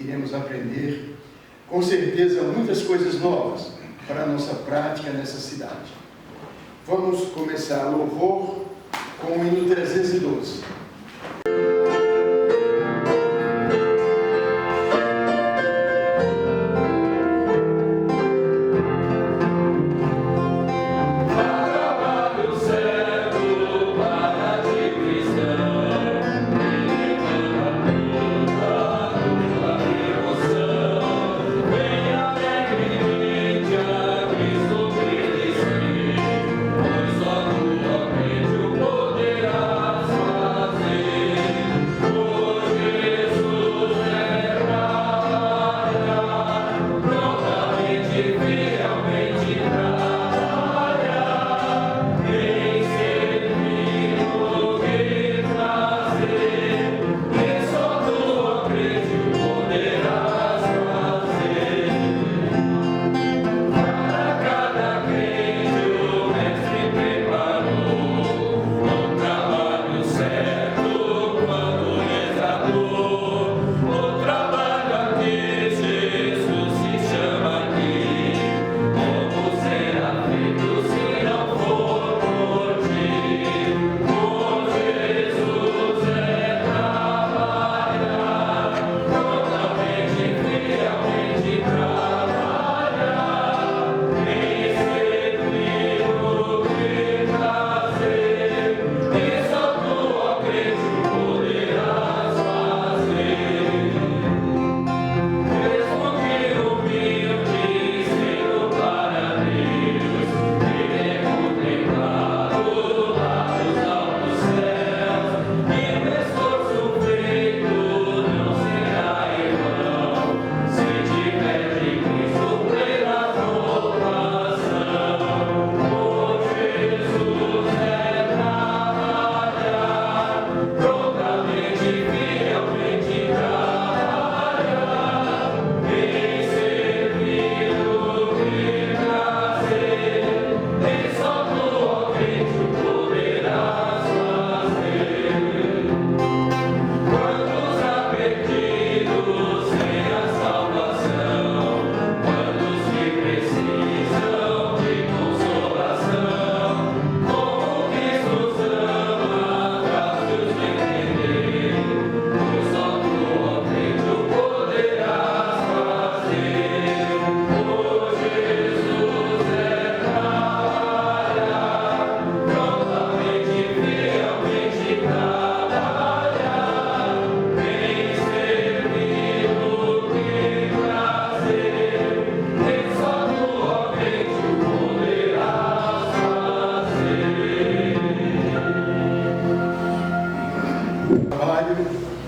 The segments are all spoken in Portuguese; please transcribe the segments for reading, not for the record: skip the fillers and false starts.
iremos aprender, com certeza, muitas coisas novas para a nossa prática nessa cidade. Vamos começar o louvor com o hino 312.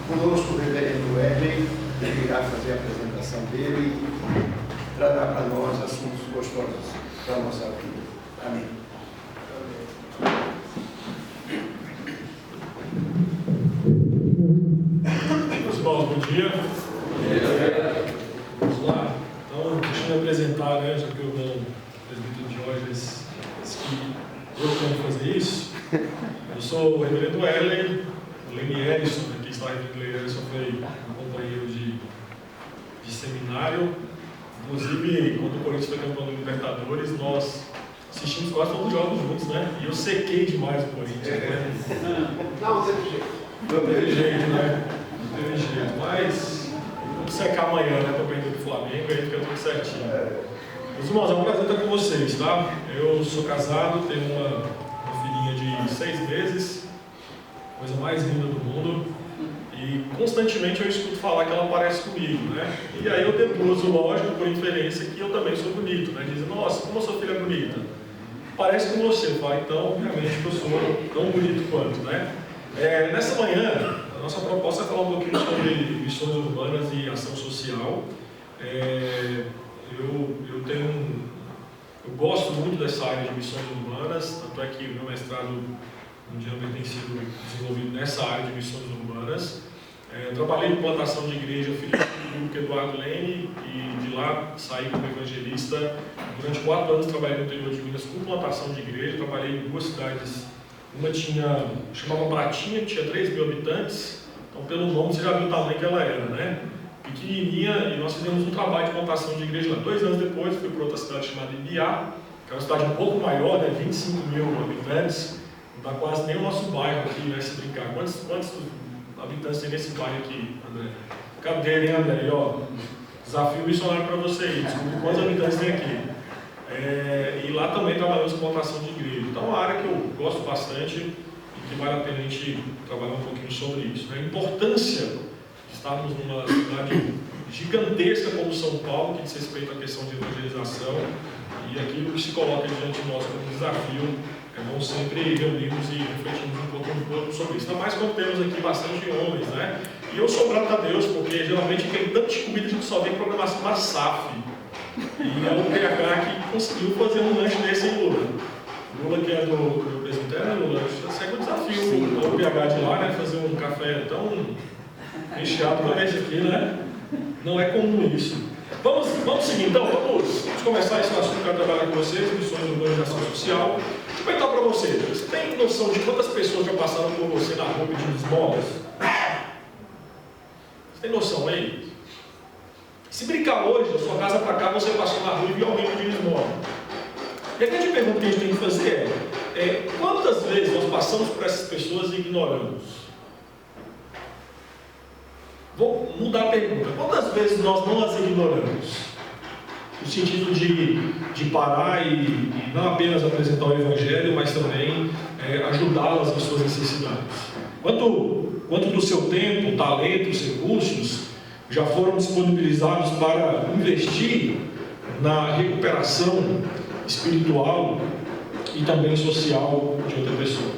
Conosco o reverendo Wesley, que irá fazer a apresentação dele e trará para nós assuntos gostosos para a nossa vida. Amém. Meus irmãos, bom dia. Vamos lá. Então, deixa eu me apresentar, né? Já que o irmão presbítero Jorge disse que eu tenho que fazer isso. Eu sou o reverendo Wesley, o Lenierson, aqui está o reverendo Lenierson, foi um companheiro de seminário. Inclusive, quando o Corinthians foi campeão da Libertadores, nós assistimos quase todos os jogos juntos, né? E eu sequei demais o Corinthians. Né? Não teve jeito. Não teve jeito, né? Não teve jeito. Mas vamos secar amanhã, né? Para perder do Flamengo, aí fica tudo certinho. Meus irmãos, é um prazer estar com vocês, tá? Eu sou casado, tenho uma filhinha de 6 meses, coisa mais linda do mundo. E constantemente eu escuto falar que ela parece comigo, né? E aí eu deduzo, lógico, por inferência, que eu também sou bonito, né? Dizem, nossa, como a sua filha é bonita. Parece com você, pai. Então, obviamente, eu sou tão bonito quanto, né? Nessa manhã, a nossa proposta é falar um pouquinho sobre missões urbanas e ação social. Eu gosto muito dessa área de missões urbanas, tanto é que o meu mestrado mundial tem sido desenvolvido nessa área de missões urbanas. Trabalhei em plantação de igreja, filho do Eduardo Lene, e de lá saí como evangelista. Durante 4 anos trabalhei no interior de Minas com plantação de igreja. Trabalhei em 2 cidades. Uma chamava Pratinha, que tinha 3.000 habitantes. Então, pelo nome, você já viu o tamanho que ela era, né? pequenininha, e nós fizemos um trabalho de plantação de igreja lá. 2 anos depois, fui para outra cidade chamada Ibiá, que é uma cidade um pouco maior, né, 25 mil habitantes, não dá quase nem o nosso bairro aqui, né, se brincar. Quantos habitantes tem nesse bairro aqui, André? Cadê, hein, André? Ó, desafio missionário para vocês, descobrir quantos habitantes tem aqui. E lá também trabalhamos com plantação de igreja. Então é uma área que eu gosto bastante e que vale a pena a gente trabalhar um pouquinho sobre isso. Né? A importância de estarmos numa cidade gigantesca como São Paulo, que diz respeito à questão de evangelização, e aquilo que se coloca diante de nós como desafio, vamos sempre reunirmos e refletirmos um pouco sobre isso. Ainda mais quando temos aqui bastante homens, né? E eu sou grato a Deus, porque geralmente tem tanto de comida, a gente só vê programação na SAF. E é o PH que conseguiu fazer um lanche desse em Lula. Lula, que é do presbitério, Lula, segue o desafio do PH de lá, né? Fazer um café tão recheado como esse aqui, né? Não é comum isso. Vamos seguir então, vamos começar esse assunto que eu quero trabalhar com vocês, missões de organização social. Deixa eu perguntar para você, você tem noção de quantas pessoas já passaram por você na rua pedindo esmolas? Você tem noção aí? Se brincar hoje, da sua casa para cá, você passou na rua e viu alguém pedindo esmola. E a grande pergunta que a gente tem que fazer é quantas vezes nós passamos por essas pessoas e ignoramos? Vou mudar a pergunta. Quantas vezes nós não as ignoramos? No sentido de parar e não apenas apresentar o Evangelho, mas também ajudá-las nas suas necessidades. Quanto do seu tempo, talentos, recursos já foram disponibilizados para investir na recuperação espiritual e também social de outra pessoa?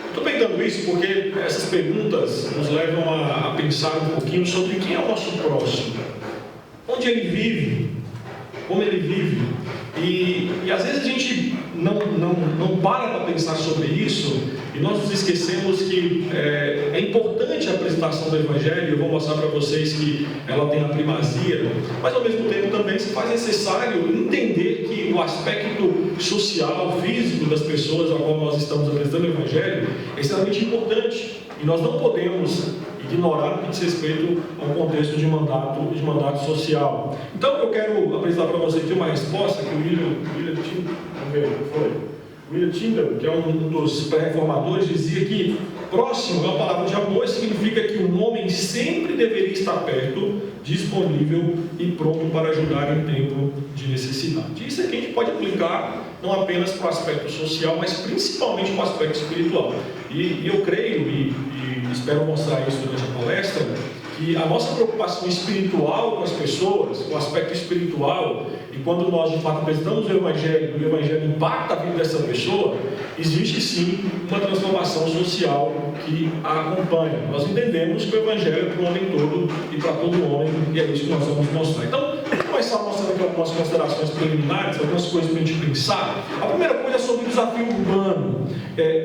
Estou perguntando isso porque essas perguntas nos levam a pensar um pouquinho sobre quem é o nosso próximo, onde ele vive, como ele vive, e às vezes a gente não para pensar sobre isso e nós nos esquecemos que é importante a apresentação do Evangelho. Eu vou mostrar para vocês que ela tem a primazia, mas ao mesmo tempo também se faz necessário entender que o aspecto social, físico das pessoas a qual nós estamos apresentando o Evangelho é extremamente importante e nós não podemos ignorar no que diz respeito ao contexto de mandato social. Então eu quero apresentar para vocês aqui uma resposta que William Tyndale, que é um dos pré-reformadores, dizia que próximo é uma palavra de amor, significa que um homem sempre deveria estar perto, disponível e pronto para ajudar em tempo de necessidade. Isso aqui a gente pode aplicar não apenas para o aspecto social, mas principalmente para o aspecto espiritual. E eu creio, e espero mostrar isso durante a palestra, que a nossa preocupação espiritual com as pessoas, com o aspecto espiritual, e quando nós de fato apresentamos o Evangelho, e o Evangelho impacta a vida dessa pessoa, existe sim uma transformação social que a acompanha. Nós entendemos que o Evangelho é para o homem todo e para todo homem, e é isso que nós vamos mostrar. Então, vamos começar mostrando aqui algumas considerações preliminares, algumas coisas para a gente pensar. A primeira coisa é sobre o desafio urbano.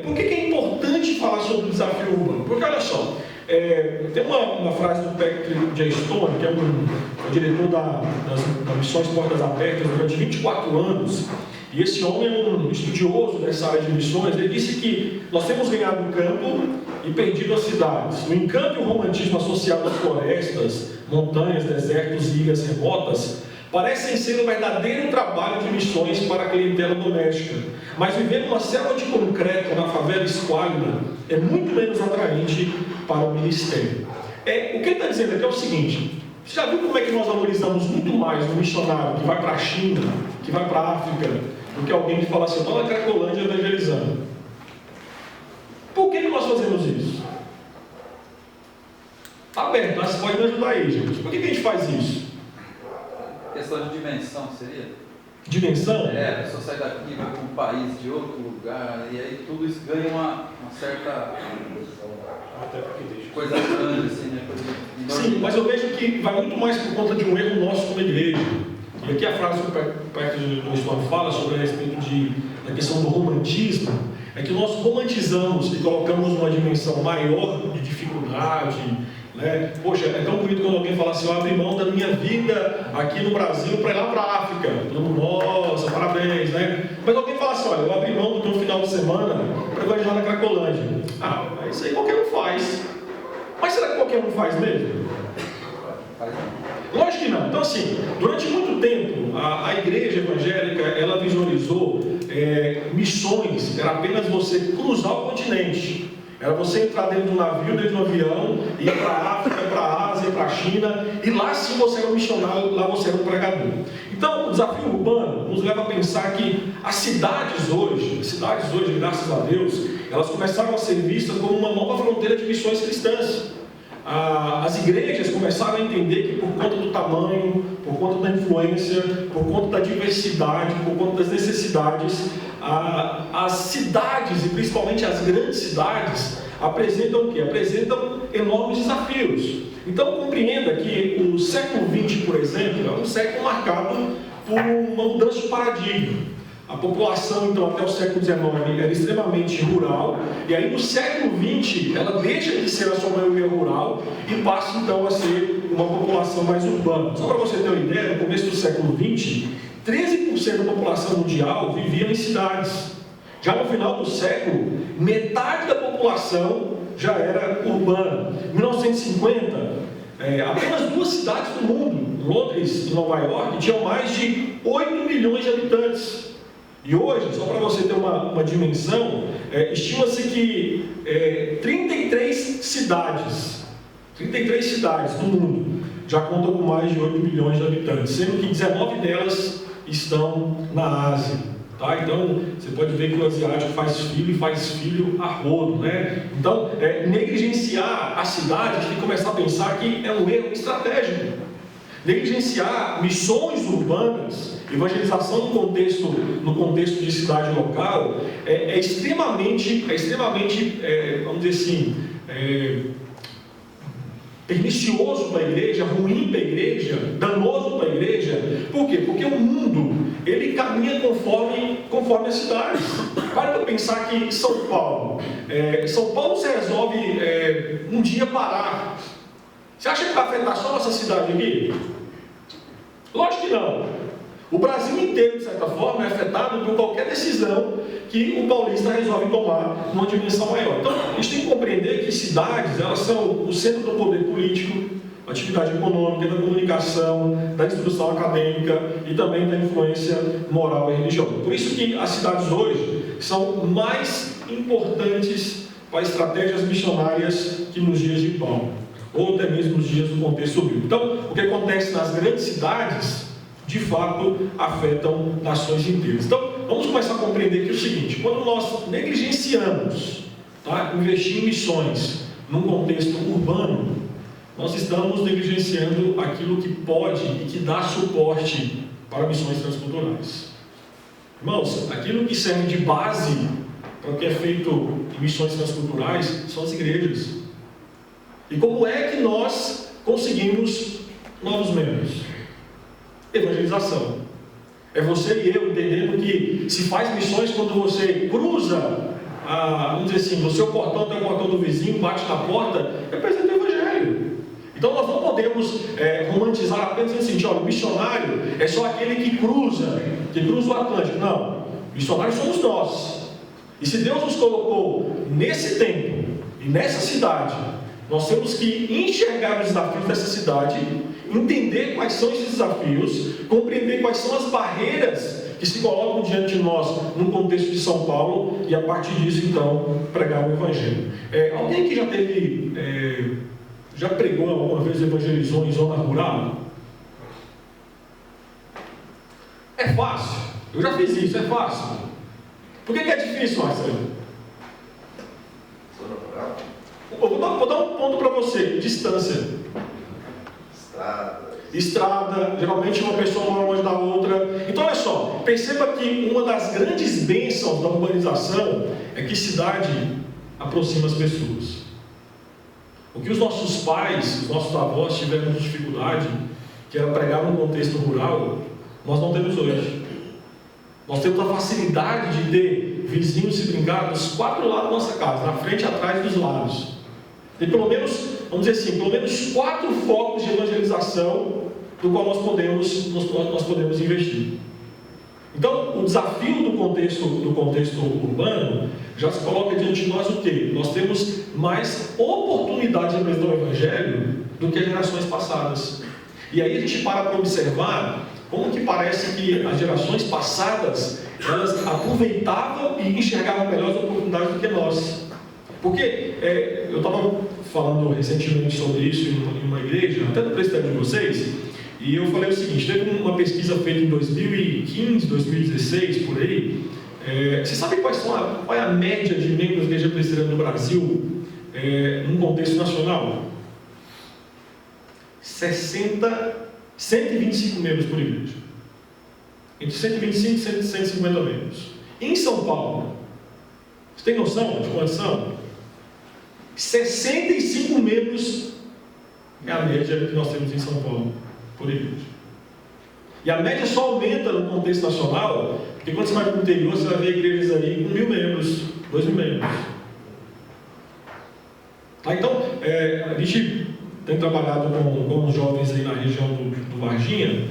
Por que é importante falar sobre o desafio urbano? Porque olha só, tem uma frase do Patrick J. Stone, que é o diretor das Missões Portas Abertas durante 24 anos, e esse homem é um estudioso dessa área de missões. Ele disse que nós temos ganhado o campo e perdido as cidades. O encanto e o romantismo associado às florestas, montanhas, desertos e ilhas remotas parecem ser um verdadeiro trabalho de missões para a clientela doméstica, mas viver numa selva de concreto na favela esquálida é muito menos atraente para o ministério. O que ele está dizendo aqui é o seguinte: você já viu como é que nós valorizamos muito mais um missionário que vai para a China, que vai para a África, do que alguém que fala assim, estou na Cracolândia evangelizando? Por que nós fazemos isso? Aberto, mas pode me ajudar aí, gente. Por que a gente faz isso? Questão de dimensão, seria? Dimensão? A pessoa sai daqui, vai para um país de outro lugar, e aí tudo isso ganha uma certa coisa grande, assim, né? Sim, mas eu vejo que vai muito mais por conta de um erro nosso como igreja. E aqui a frase que o Patrick J. Stone fala sobre a respeito da questão do romantismo, é que nós romantizamos e colocamos uma dimensão maior de dificuldade, né? Poxa, é tão bonito quando alguém fala assim, eu abri mão da minha vida aqui no Brasil para ir lá para a África. Todo mundo, nossa, parabéns, né? Mas alguém fala assim, olha, eu abri mão do meu final de semana para evangelizar na Cracolândia. Isso aí qualquer um faz. Mas será que qualquer um faz mesmo? Então, assim, durante muito tempo, a igreja evangélica, ela visualizou missões, era apenas você cruzar o continente. Era você entrar dentro de um navio, dentro de um avião, ir para a África, para a Ásia, para a China, e lá sim você era um missionário, lá você era um pregador. Então, o desafio urbano nos leva a pensar que as cidades hoje, graças a Deus, elas começaram a ser vistas como uma nova fronteira de missões cristãs. As igrejas começaram a entender que por conta do tamanho, por conta da influência, por conta da diversidade, por conta das necessidades, as cidades, e principalmente as grandes cidades, apresentam o quê? Apresentam enormes desafios. Então compreenda que o século XX, por exemplo, é um século marcado por uma mudança de paradigma. A população, então, até o século XIX era extremamente rural, e aí no século XX ela deixa de ser a sua maioria rural e passa, então, a ser uma população mais urbana. Só para você ter uma ideia, no começo do século XX, 13% da população mundial vivia em cidades. Já no final do século, metade da população já era urbana. Em 1950, apenas 2 cidades do mundo, Londres e Nova York, tinham mais de 8 milhões de habitantes. E hoje, só para você ter uma dimensão, estima-se que 33 cidades do mundo já contam com mais de 8 milhões de habitantes, sendo que 19 delas estão na Ásia. Tá? Então, você pode ver que o asiático faz filho a rodo, né? Então, negligenciar a cidade, a gente tem que começar a pensar que é um erro estratégico. Negligenciar missões urbanas, evangelização no contexto de cidade local, é extremamente, vamos dizer assim, pernicioso para a igreja, ruim para a igreja, danoso para a igreja. Por quê? Porque o mundo, ele caminha conforme as cidades. Para pensar que São Paulo se resolve um dia parar. Você acha que vai afetar só a nossa cidade aqui? Lógico que não. O Brasil inteiro, de certa forma, é afetado por qualquer decisão que o paulista resolve tomar numa dimensão maior. Então, a gente tem que compreender que cidades, elas são o centro do poder político, da atividade econômica, da comunicação, da instrução acadêmica e também da influência moral e religiosa. Por isso que as cidades hoje são mais importantes para estratégias missionárias que nos dias de Paulo, ou até mesmo nos dias do contexto bíblico. Então, o que acontece nas grandes cidades, de fato, afetam nações inteiras. Então, vamos começar a compreender que é o seguinte: quando nós negligenciamos, investir em missões num contexto urbano, nós estamos negligenciando aquilo que pode e que dá suporte para missões transculturais. Irmãos, aquilo que serve de base para o que é feito em missões transculturais são as igrejas. E como é que nós conseguimos novos membros? Evangelização. É você e eu entendendo que se faz missões quando você cruza, vamos dizer assim, o seu portão até o portão do vizinho, bate na porta, representa o Evangelho. Então nós não podemos romantizar apenas assim, olha, o missionário é só aquele que cruza o Atlântico. Não, missionários somos nós. E se Deus nos colocou nesse tempo e nessa cidade, nós temos que enxergar os desafios dessa cidade, entender quais são esses desafios, compreender quais são as barreiras que se colocam diante de nós no contexto de São Paulo e a partir disso então pregar o Evangelho. Alguém que já pregou alguma vez, evangelizou em zona rural? É fácil. Eu já fiz isso, é fácil. Por que é difícil, Marcelo? Eu vou dar um ponto para você: distância. Estrada, geralmente uma pessoa mora longe da outra. Então olha só, perceba que uma das grandes bênçãos da urbanização é que cidade aproxima as pessoas. O que os nossos pais, os nossos avós tiveram de dificuldade, que era pregar num contexto rural, nós não temos hoje. Nós temos a facilidade de ter vizinhos se brincar dos 4 lados da nossa casa, na frente, atrás e dos lados. Tem pelo menos, vamos dizer assim, pelo menos 4 focos de evangelização do qual nós podemos investir. Então, o desafio do contexto urbano já se coloca diante de nós o quê? Nós temos mais oportunidades de apresentar o Evangelho do que as gerações passadas. E aí a gente para observar como que parece que as gerações passadas, elas aproveitavam e enxergavam melhor as oportunidades do que nós. Porque eu estava falando recentemente sobre isso em uma igreja, até no presbitério de vocês, e eu falei o seguinte: teve uma pesquisa feita em 2015, 2016, por aí. Você sabe qual é a média de membros da igreja presbiteriana no Brasil, num contexto nacional? 125 membros por igreja. Entre 125 e 150 membros. Em São Paulo, você tem noção de quantos são? 65 membros é a média que nós temos em São Paulo por igreja. E a média só aumenta no contexto nacional, porque quando você vai para o interior, você vai ver igrejas aí com 1.000 membros, 2.000 membros. Tá, então, a gente tem trabalhado com os jovens aí na região do Varginha.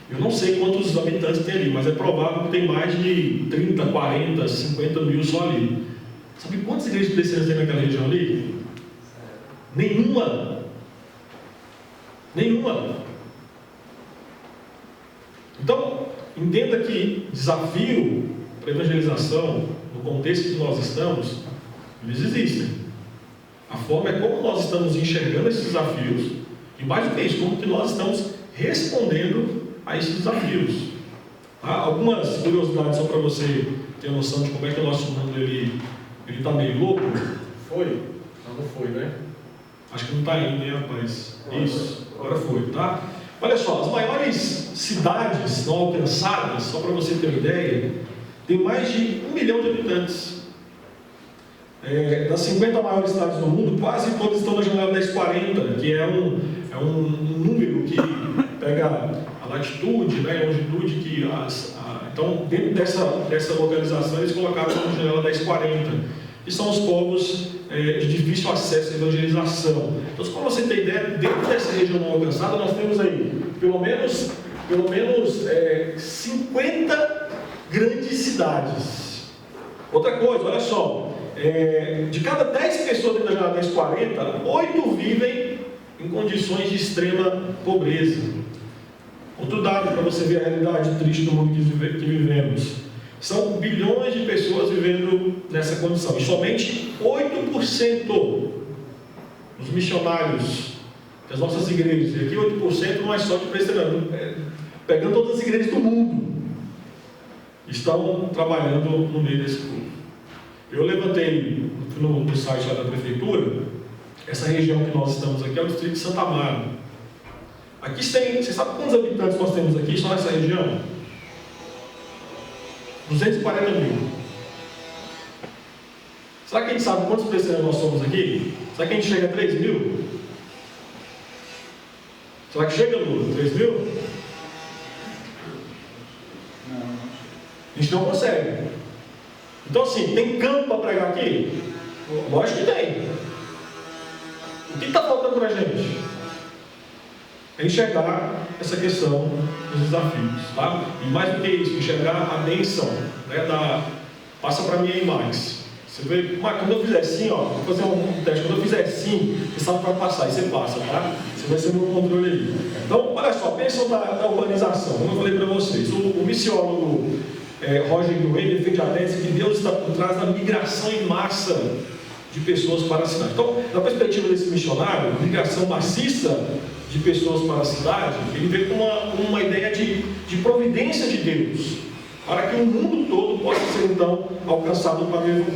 Eu não sei quantos habitantes tem ali, mas é provável que tem mais de 30, 40, 50 mil só ali. Sabe quantas igrejas presbiterianas tem naquela região ali? Nenhuma. Nenhuma. Então, entenda que desafio para a evangelização, no contexto que nós estamos, eles existem. A forma é como nós estamos enxergando esses desafios, e mais do que isso, como que nós estamos respondendo a esses desafios. Algumas curiosidades só para você ter noção de como é que o nosso mundo ele está meio louco. Foi? Não foi, né? Acho que não está indo, hein, rapaz? Isso, agora foi, tá? Olha só, as maiores cidades não alcançadas, só para você ter uma ideia, tem mais de 1 milhão de habitantes. Das 50 maiores cidades do mundo, quase todas estão na janela 1040, que é um número que pega a latitude, né, a longitude, que então dentro dessa localização eles colocaram na janela 1040, que são os povos de difícil acesso à evangelização. Então, para você ter ideia, dentro dessa região não alcançada, nós temos aí pelo menos 50 grandes cidades. Outra coisa, olha só, de cada 10 pessoas dentro da janela 1040, 8 vivem em condições de extrema pobreza. Outro dado para você ver a realidade triste do mundo que vivemos. São bilhões de pessoas vivendo nessa condição. E somente 8% dos missionários das nossas igrejas, e aqui 8% não é só de presbiteriano, pegando todas as igrejas do mundo, estão trabalhando no meio desse povo. Eu levantei no site lá da prefeitura, essa região que nós estamos aqui é o distrito de Santa Amaro. Aqui tem, você sabe quantos habitantes nós temos aqui só nessa região? 240 mil. Será que a gente sabe quantos presbiterianos nós somos aqui? Será que a gente chega a 3 mil? Será que chega, Lula? 3 mil? Não. A gente não consegue. Então, assim, tem campo para pregar aqui? Lógico que tem. O que está faltando para a gente? É enxergar essa questão dos desafios, tá? E mais do que isso, enxergar a bênção, né? Passa para mim aí mais. Você vê, mas quando eu fizer assim, ó, vou fazer um teste, quando eu fizer assim, você sabe que vai passar, e você passa, tá? Você vai ser o meu controle aí. Então, olha só, pensam da urbanização, como eu falei para vocês, o missiólogo Roger Nguyen defende a tese que Deus está por trás da migração em massa de pessoas para a cidade. Então, da perspectiva desse missionário, a migração maciça de pessoas para a cidade, ele vê com uma ideia de providência de Deus, para que o mundo todo possa ser então alcançado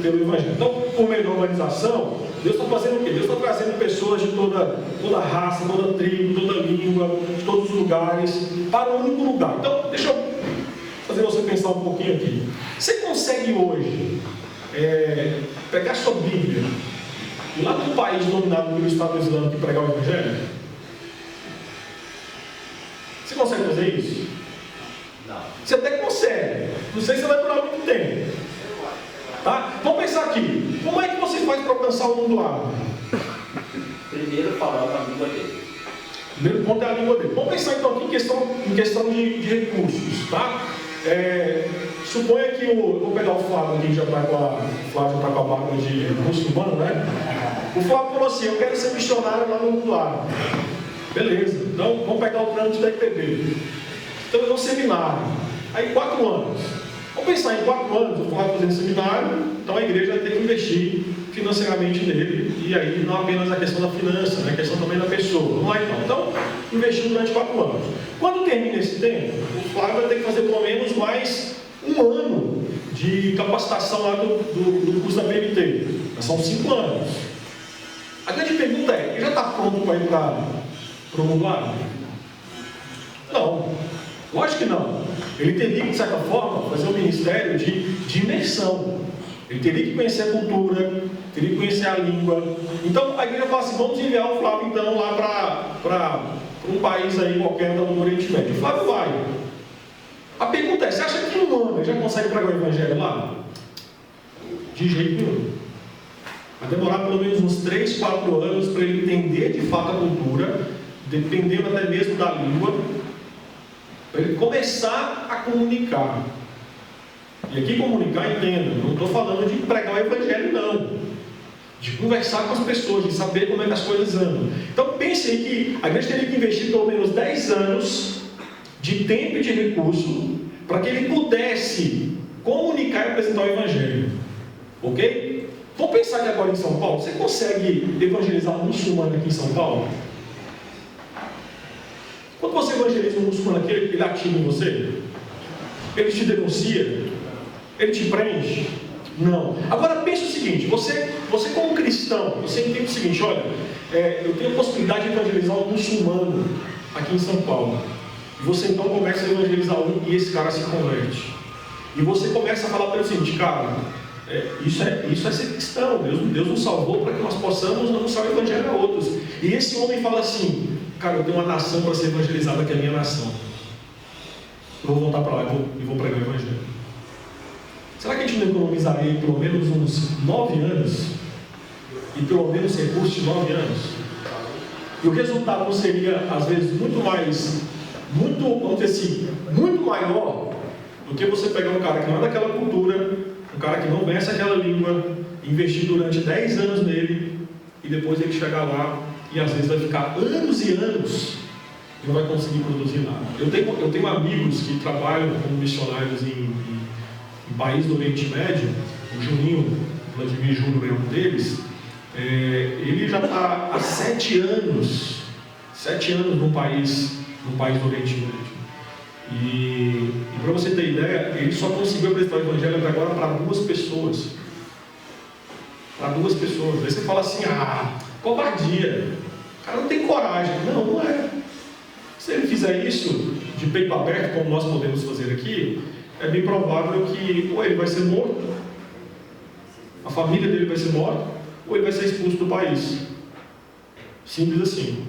pelo Evangelho. Então, por meio da urbanização, Deus está fazendo o quê? Deus está trazendo pessoas de toda raça, toda tribo, toda língua, de todos os lugares, para um único lugar. Então, deixa eu fazer você pensar um pouquinho aqui. Você consegue hoje pegar sua Bíblia e lá num país dominado pelo Estado Islâmico e pregar o Evangelho? Você consegue fazer isso? Não. Você até consegue. Não sei se vai durar muito tempo. Tá? Vamos pensar aqui. Como é que você faz para alcançar o mundo árabe? Primeiro falando a língua dele. Primeiro ponto é a língua dele. Vamos pensar então aqui em questão de recursos. Tá? Suponha que vou pegar o Flávio aqui, que já está com a barba de muçulmano, né? O Flávio falou assim: eu quero ser missionário lá no mundo árabe. Beleza. Então, vamos pegar o trâmite da IPB. Então, é um seminário. Aí, 4 anos. Vamos pensar em 4 anos, o Flávio fazendo seminário, então a igreja vai ter que investir financeiramente nele, e aí não apenas a questão da finança, né? A questão também da pessoa. Vamos lá então. Então, investir durante 4 anos. Quando termina esse tempo, o Flávio vai ter que fazer pelo menos mais 1 ano de capacitação lá do curso da PMT. São 5 anos. A grande pergunta é, ele já está pronto para ir para o mundo lá? Não. Lógico que não. Ele teria que, de certa forma, fazer um ministério de imersão. Ele teria que conhecer a cultura, teria que conhecer a língua. Então, a igreja fala assim, vamos enviar o Flávio, então, lá para um país aí qualquer do Oriente Médio. O Flávio vai. A pergunta é, você acha que em 1 ano ele já consegue pregar o evangelho lá? De jeito nenhum. Vai demorar pelo menos uns 3, 4 anos para ele entender de fato a cultura, dependendo até mesmo da língua, para ele começar a comunicar. E aqui comunicar, entenda, não estou falando de pregar o evangelho, não. De conversar com as pessoas, de saber como é que as coisas andam. Então pense aí que a igreja teria que investir pelo menos 10 anos de tempo e de recurso para que ele pudesse comunicar e apresentar o evangelho. Ok? Vamos pensar que agora em São Paulo, você consegue evangelizar um muçulmano aqui em São Paulo? Quando você evangeliza um muçulmano aqui, ele ativa em você? Ele te denuncia? Ele te prende? Não. Agora pense o seguinte, você como cristão, você entende o seguinte, olha, eu tenho a possibilidade de evangelizar um muçulmano aqui em São Paulo. E você então começa a evangelizar um e esse cara se converte. E você começa a falar para ele o seguinte, cara, isso é ser cristão, Deus nos salvou para que nós possamos anunciar o evangelho a outros. E esse homem fala assim, cara, eu tenho uma nação para ser evangelizada, que é a minha nação. Eu vou voltar para lá e vou pregar o evangelho. Será que a gente não economizaria pelo menos uns 9 anos? E pelo menos recursos de 9 anos? E o resultado não seria, às vezes, vamos dizer assim, muito maior do que você pegar um cara que não é daquela cultura, um cara que não conhece aquela língua, investir durante 10 anos nele, e depois ele chegar lá, e às vezes vai ficar anos e anos, e não vai conseguir produzir nada. Eu tenho amigos que trabalham como missionários em país do Oriente Médio, o Juninho, Vladimir Júnior é um deles, ele já está há 7 anos num país do Oriente Médio. E para você ter ideia, ele só conseguiu apresentar o evangelho até agora para 2 pessoas. Para 2 pessoas. Aí você fala assim, covardia. O cara não tem coragem. Não é. Se ele fizer isso de peito aberto, como nós podemos fazer aqui, é bem provável que ou ele vai ser morto, a família dele vai ser morta, ou ele vai ser expulso do país. Simples assim.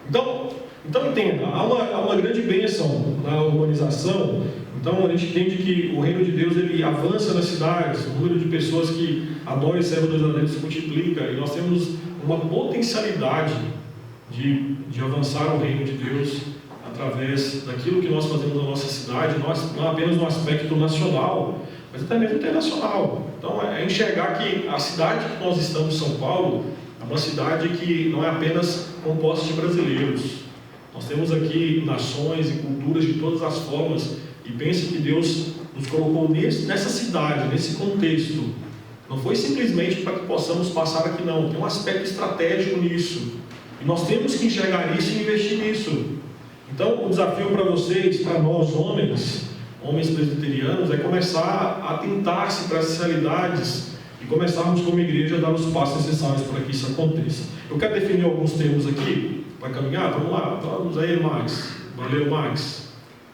Então entenda, há uma grande bênção na urbanização. Então a gente entende que o reino de Deus ele avança nas cidades, o número de pessoas que adoram e servem a Deus se multiplica, e nós temos uma potencialidade de avançar o reino de Deus através daquilo que nós fazemos na nossa cidade, não apenas no aspecto nacional, mas até mesmo internacional. Então é enxergar que a cidade que nós estamos, São Paulo, é uma cidade que não é apenas composta de brasileiros. Nós temos aqui nações e culturas de todas as formas, e pense que Deus nos colocou nessa cidade, nesse contexto. Não foi simplesmente para que possamos passar aqui, não. Tem um aspecto estratégico nisso. E nós temos que enxergar isso e investir nisso. Então, o desafio para vocês, para nós homens presbiterianos, é começar a atentar-se para essas realidades e começarmos como igreja a dar os passos necessários para que isso aconteça. Eu quero definir alguns termos aqui, para caminhar. Vamos lá, vamos aí, Max. Valeu, Max.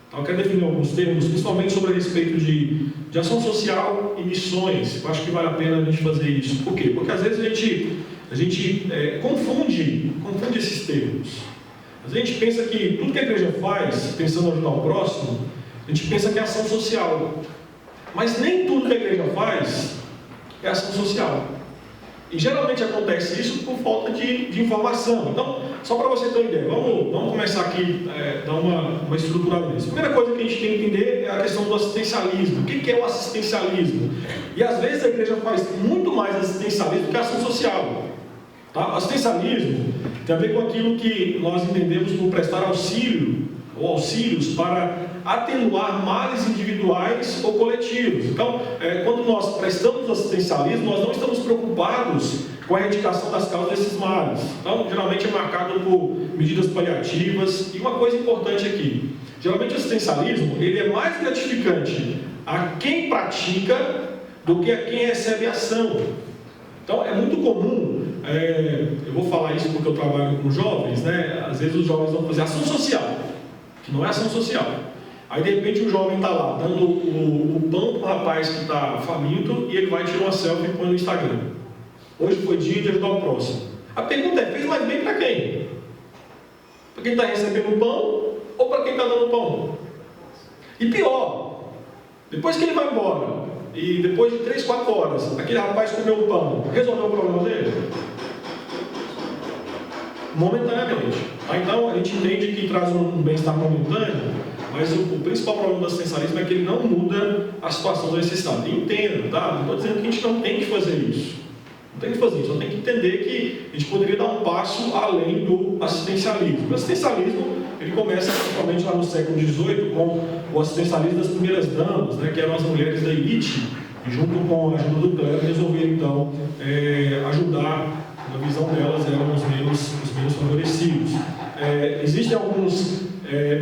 Então, eu quero definir alguns termos, principalmente sobre a respeito de ação social e missões. Eu acho que vale a pena a gente fazer isso. Por quê? Porque às vezes a gente confunde esses termos. A gente pensa que tudo que a igreja faz, pensando em ajudar o próximo, a gente pensa que é ação social. Mas nem tudo que a igreja faz é ação social. E geralmente acontece isso por falta de informação. Então, só para você ter uma ideia, vamos começar aqui dar uma estruturada nisso. A primeira coisa que a gente tem que entender é a questão do assistencialismo. O que é o assistencialismo? E às vezes a igreja faz muito mais assistencialismo que ação social. Tá? Assistencialismo tem a ver com aquilo que nós entendemos por prestar auxílio ou auxílios para atenuar males individuais ou coletivos. Então, quando nós prestamos assistencialismo, nós não estamos preocupados com a erradicação das causas desses males. Então, geralmente é marcado por medidas paliativas. E uma coisa importante aqui, geralmente o assistencialismo ele é mais gratificante a quem pratica do que a quem recebe ação. Então, é muito comum, eu vou falar isso porque eu trabalho com jovens, né? Às vezes os jovens vão fazer ação social, que não é ação social. Aí, de repente, o jovem está lá, dando o pão para o rapaz que está faminto, e ele vai tirar uma selfie e põe no Instagram. Hoje foi dia de ajudar o próximo. A pergunta é, fez mais bem para quem? Para quem está recebendo o pão ou para quem está dando o pão? E pior, depois que ele vai embora, e depois de 3, 4 horas, aquele rapaz comeu o pão, resolveu o problema dele? Momentaneamente. Então, a gente entende que traz um bem-estar momentâneo, mas o principal problema do assistencialismo é que ele não muda a situação da necessidade. E entenda, tá? Não estou dizendo que a gente não tem que fazer isso. Não tem que fazer isso, só tem que entender que a gente poderia dar um passo além do assistencialismo. O assistencialismo, ele começa principalmente lá no século XVIII com o assistencialismo das primeiras damas, né, que eram as mulheres da elite, e junto com a ajuda do clero resolveram então ajudar, na visão delas eram os menos favorecidos. Existem alguns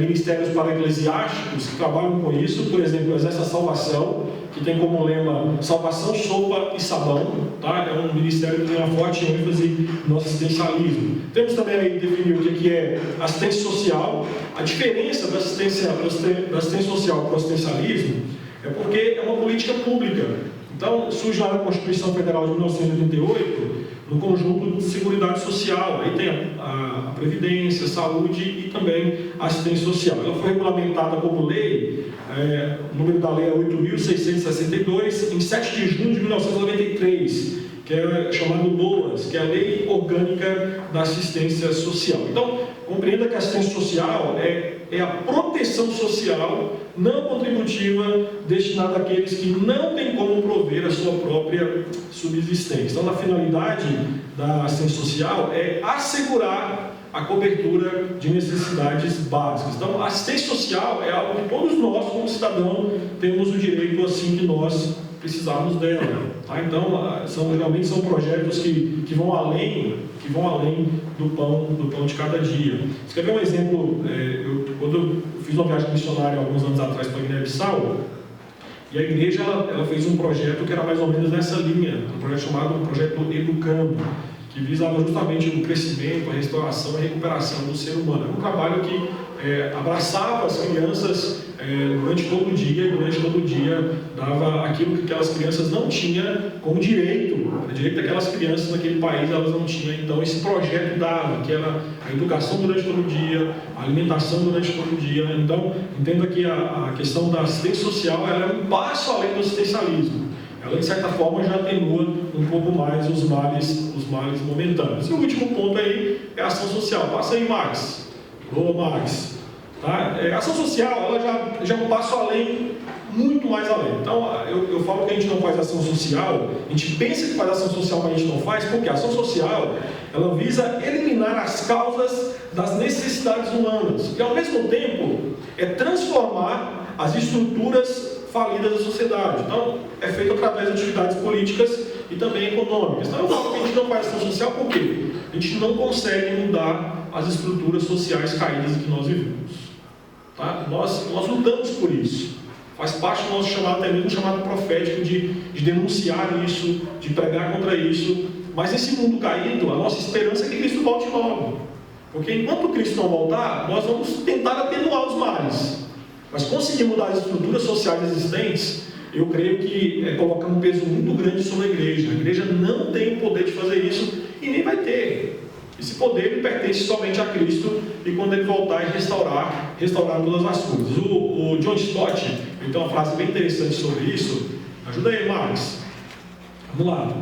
ministérios para-eclesiásticos que trabalham com isso, por exemplo, o Exército da Salvação, que tem como lema salvação, sopa e sabão, tá? É um ministério que tem uma forte ênfase no assistencialismo. Temos também aí definir o que é assistência social. A diferença da assistência social para o assistencialismo é porque é uma política pública. Então, surge lá na Constituição Federal de 1988, no conjunto de seguridade social. Aí tem a Previdência, Saúde e também a assistência social. Ela foi regulamentada como lei, o número da lei é 8.662, em 7 de junho de 1993, que é chamado LOAS, que é a Lei Orgânica da Assistência Social. Então, compreenda que a assistência social é a proteção social não contributiva destinada àqueles que não têm como prover a sua própria subsistência. Então, a finalidade da assistência social é assegurar a cobertura de necessidades básicas. Então, a assistência social é algo que todos nós, como cidadão, temos o direito assim que nós precisarmos dela. Tá? Então, geralmente são projetos que vão além do pão de cada dia. Você quer ver um exemplo? Quando eu fiz uma viagem missionária alguns anos atrás para a Guiné-Bissau, e a igreja ela fez um projeto que era mais ou menos nessa linha, um projeto chamado Projeto Educando, que visava justamente o crescimento, a restauração e a recuperação do ser humano. Era um trabalho que abraçava as crianças durante todo o dia, e durante todo o dia dava aquilo que aquelas crianças não tinham como direito. O direito daquelas crianças naquele país elas não tinham. Então esse projeto dava, que era a educação durante todo o dia, a alimentação durante todo o dia. Então entenda que a questão da assistência social ela é um passo além do assistencialismo. Ela, de certa forma, já atenua um pouco mais os males momentâneos. E o último ponto aí é a ação social. Passa aí, Max. Boa, Max. Tá? A ação social, ela já é um passo além, muito mais além. Então, eu falo que a gente não faz ação social, a gente pensa que faz ação social, mas a gente não faz, porque a ação social, ela visa eliminar as causas das necessidades humanas. E, ao mesmo tempo, é transformar as estruturas falidas da sociedade. Então, é feito através de atividades políticas e também econômicas. Então, eu falo que a gente não faz ação social por quê? A gente não consegue mudar as estruturas sociais caídas em que nós vivemos. Tá? Nós lutamos por isso. Faz parte do nosso chamado, até mesmo chamado profético, de denunciar isso, de pregar contra isso. Mas nesse mundo caído, a nossa esperança é que Cristo volte logo. Porque enquanto Cristo não voltar, nós vamos tentar atenuar os males. Mas conseguir mudar as estruturas sociais existentes, eu creio que é colocar um peso muito grande sobre a igreja. A igreja não tem o poder de fazer isso e nem vai ter. Esse poder ele pertence somente a Cristo e quando ele voltar e restaurar todas as coisas. O John Stott ele tem uma frase bem interessante sobre isso. Ajuda aí, Marcos. Vamos lá.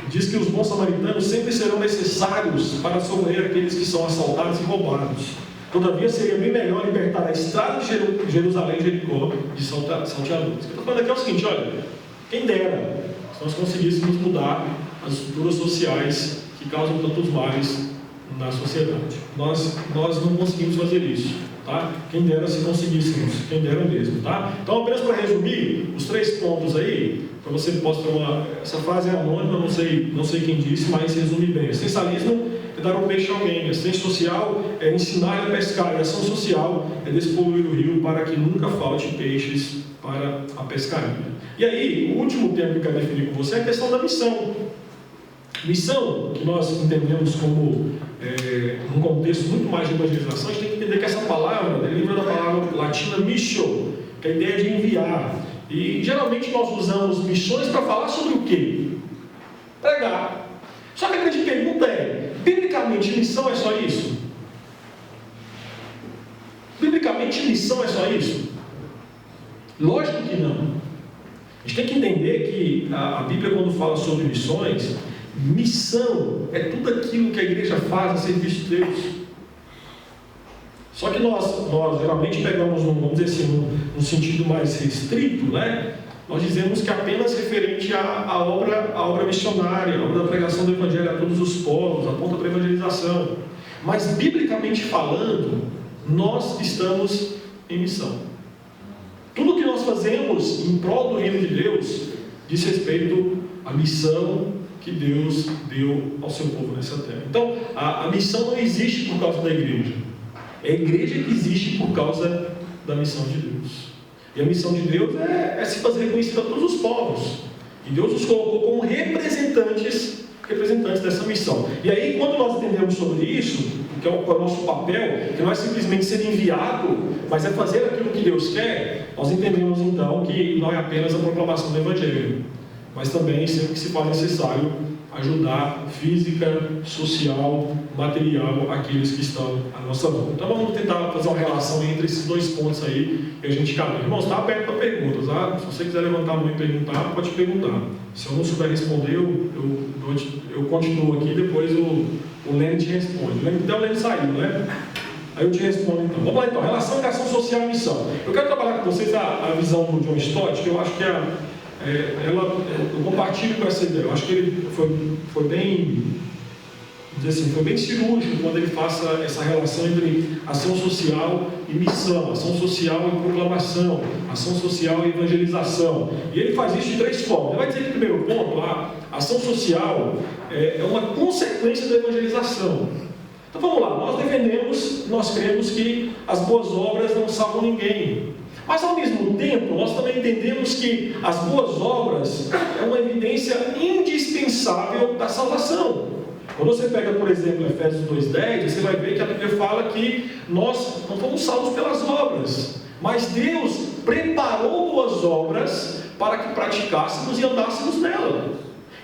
Diz que os bons samaritanos sempre serão necessários para socorrer aqueles que são assaltados e roubados. Todavia, seria bem melhor libertar a estrada de Jerusalém e Jericó de salteadores. O que eu estou falando aqui é o seguinte, olha, quem dera se nós conseguíssemos mudar as estruturas sociais que causam tantos males na sociedade. Nós não conseguimos fazer isso, tá? Quem dera se conseguíssemos, quem dera mesmo, tá? Então, apenas para resumir os 3 pontos aí, para você possa tomar. Essa frase é anônima, não sei quem disse, mas resume bem. Essencialismo é dar um peixe a alguém, assistência social é ensinar ele a pescar, e ação social é despoluir o rio para que nunca falte peixes para a pescaria. E aí, o último tema que eu quero definir com você é a questão da missão. Missão, que nós entendemos como, num contexto muito mais de evangelização, a gente tem que entender que essa palavra deriva da palavra latina missio, que é a ideia de enviar. E geralmente nós usamos missões para falar sobre o quê? Pregar. Só que a grande pergunta é, biblicamente missão é só isso? Biblicamente missão é só isso? Lógico que não. A gente tem que entender que a Bíblia, quando fala sobre missões, missão é tudo aquilo que a igreja faz a serviço de Deus. Só que nós geralmente pegamos, vamos dizer assim, num sentido mais restrito, né? Nós dizemos que é apenas referente à obra missionária, a obra da pregação do Evangelho a todos os povos, aponta para a evangelização. Mas, biblicamente falando, nós estamos em missão. Tudo que nós fazemos em prol do reino de Deus diz respeito à missão que Deus deu ao seu povo nessa terra. Então, a missão não existe por causa da igreja. É a igreja que existe por causa da missão de Deus. E a missão de Deus é se fazer reconhecida a todos os povos. E Deus nos colocou como representantes dessa missão. E aí, quando nós entendemos sobre isso, que é o nosso papel, que não é simplesmente ser enviado, mas é fazer aquilo que Deus quer, nós entendemos então que não é apenas a proclamação do Evangelho, mas também, sempre que se faz necessário, ajudar física, social, material aqueles que estão à nossa volta. Então vamos tentar fazer uma relação entre esses 2 pontos aí e a gente caminha. Irmãos, está aberto para perguntas, tá? Se você quiser levantar a mão e perguntar, pode perguntar. Se eu não souber responder, eu continuo aqui, depois o Lênin te responde. Até o Lênin saiu, né? Aí eu te respondo então. Vamos lá então, relação com ação social e missão. Eu quero trabalhar com vocês a visão do John Stott, que eu acho que eu compartilho com essa ideia. Eu acho que ele foi bem, dizer assim, foi bem cirúrgico quando ele faz essa relação entre ação social e missão, ação social e proclamação, ação social e evangelização. E ele faz isso de 3 formas. Ele vai dizer que o primeiro ponto, a ação social é uma consequência da evangelização. Então vamos lá, nós cremos que as boas obras não salvam ninguém. Mas ao mesmo tempo, nós também entendemos que as boas obras é uma evidência indispensável da salvação. Quando você pega, por exemplo, Efésios 2,10, você vai ver que a Bíblia fala que nós não fomos salvos pelas obras, mas Deus preparou boas obras para que praticássemos e andássemos nela.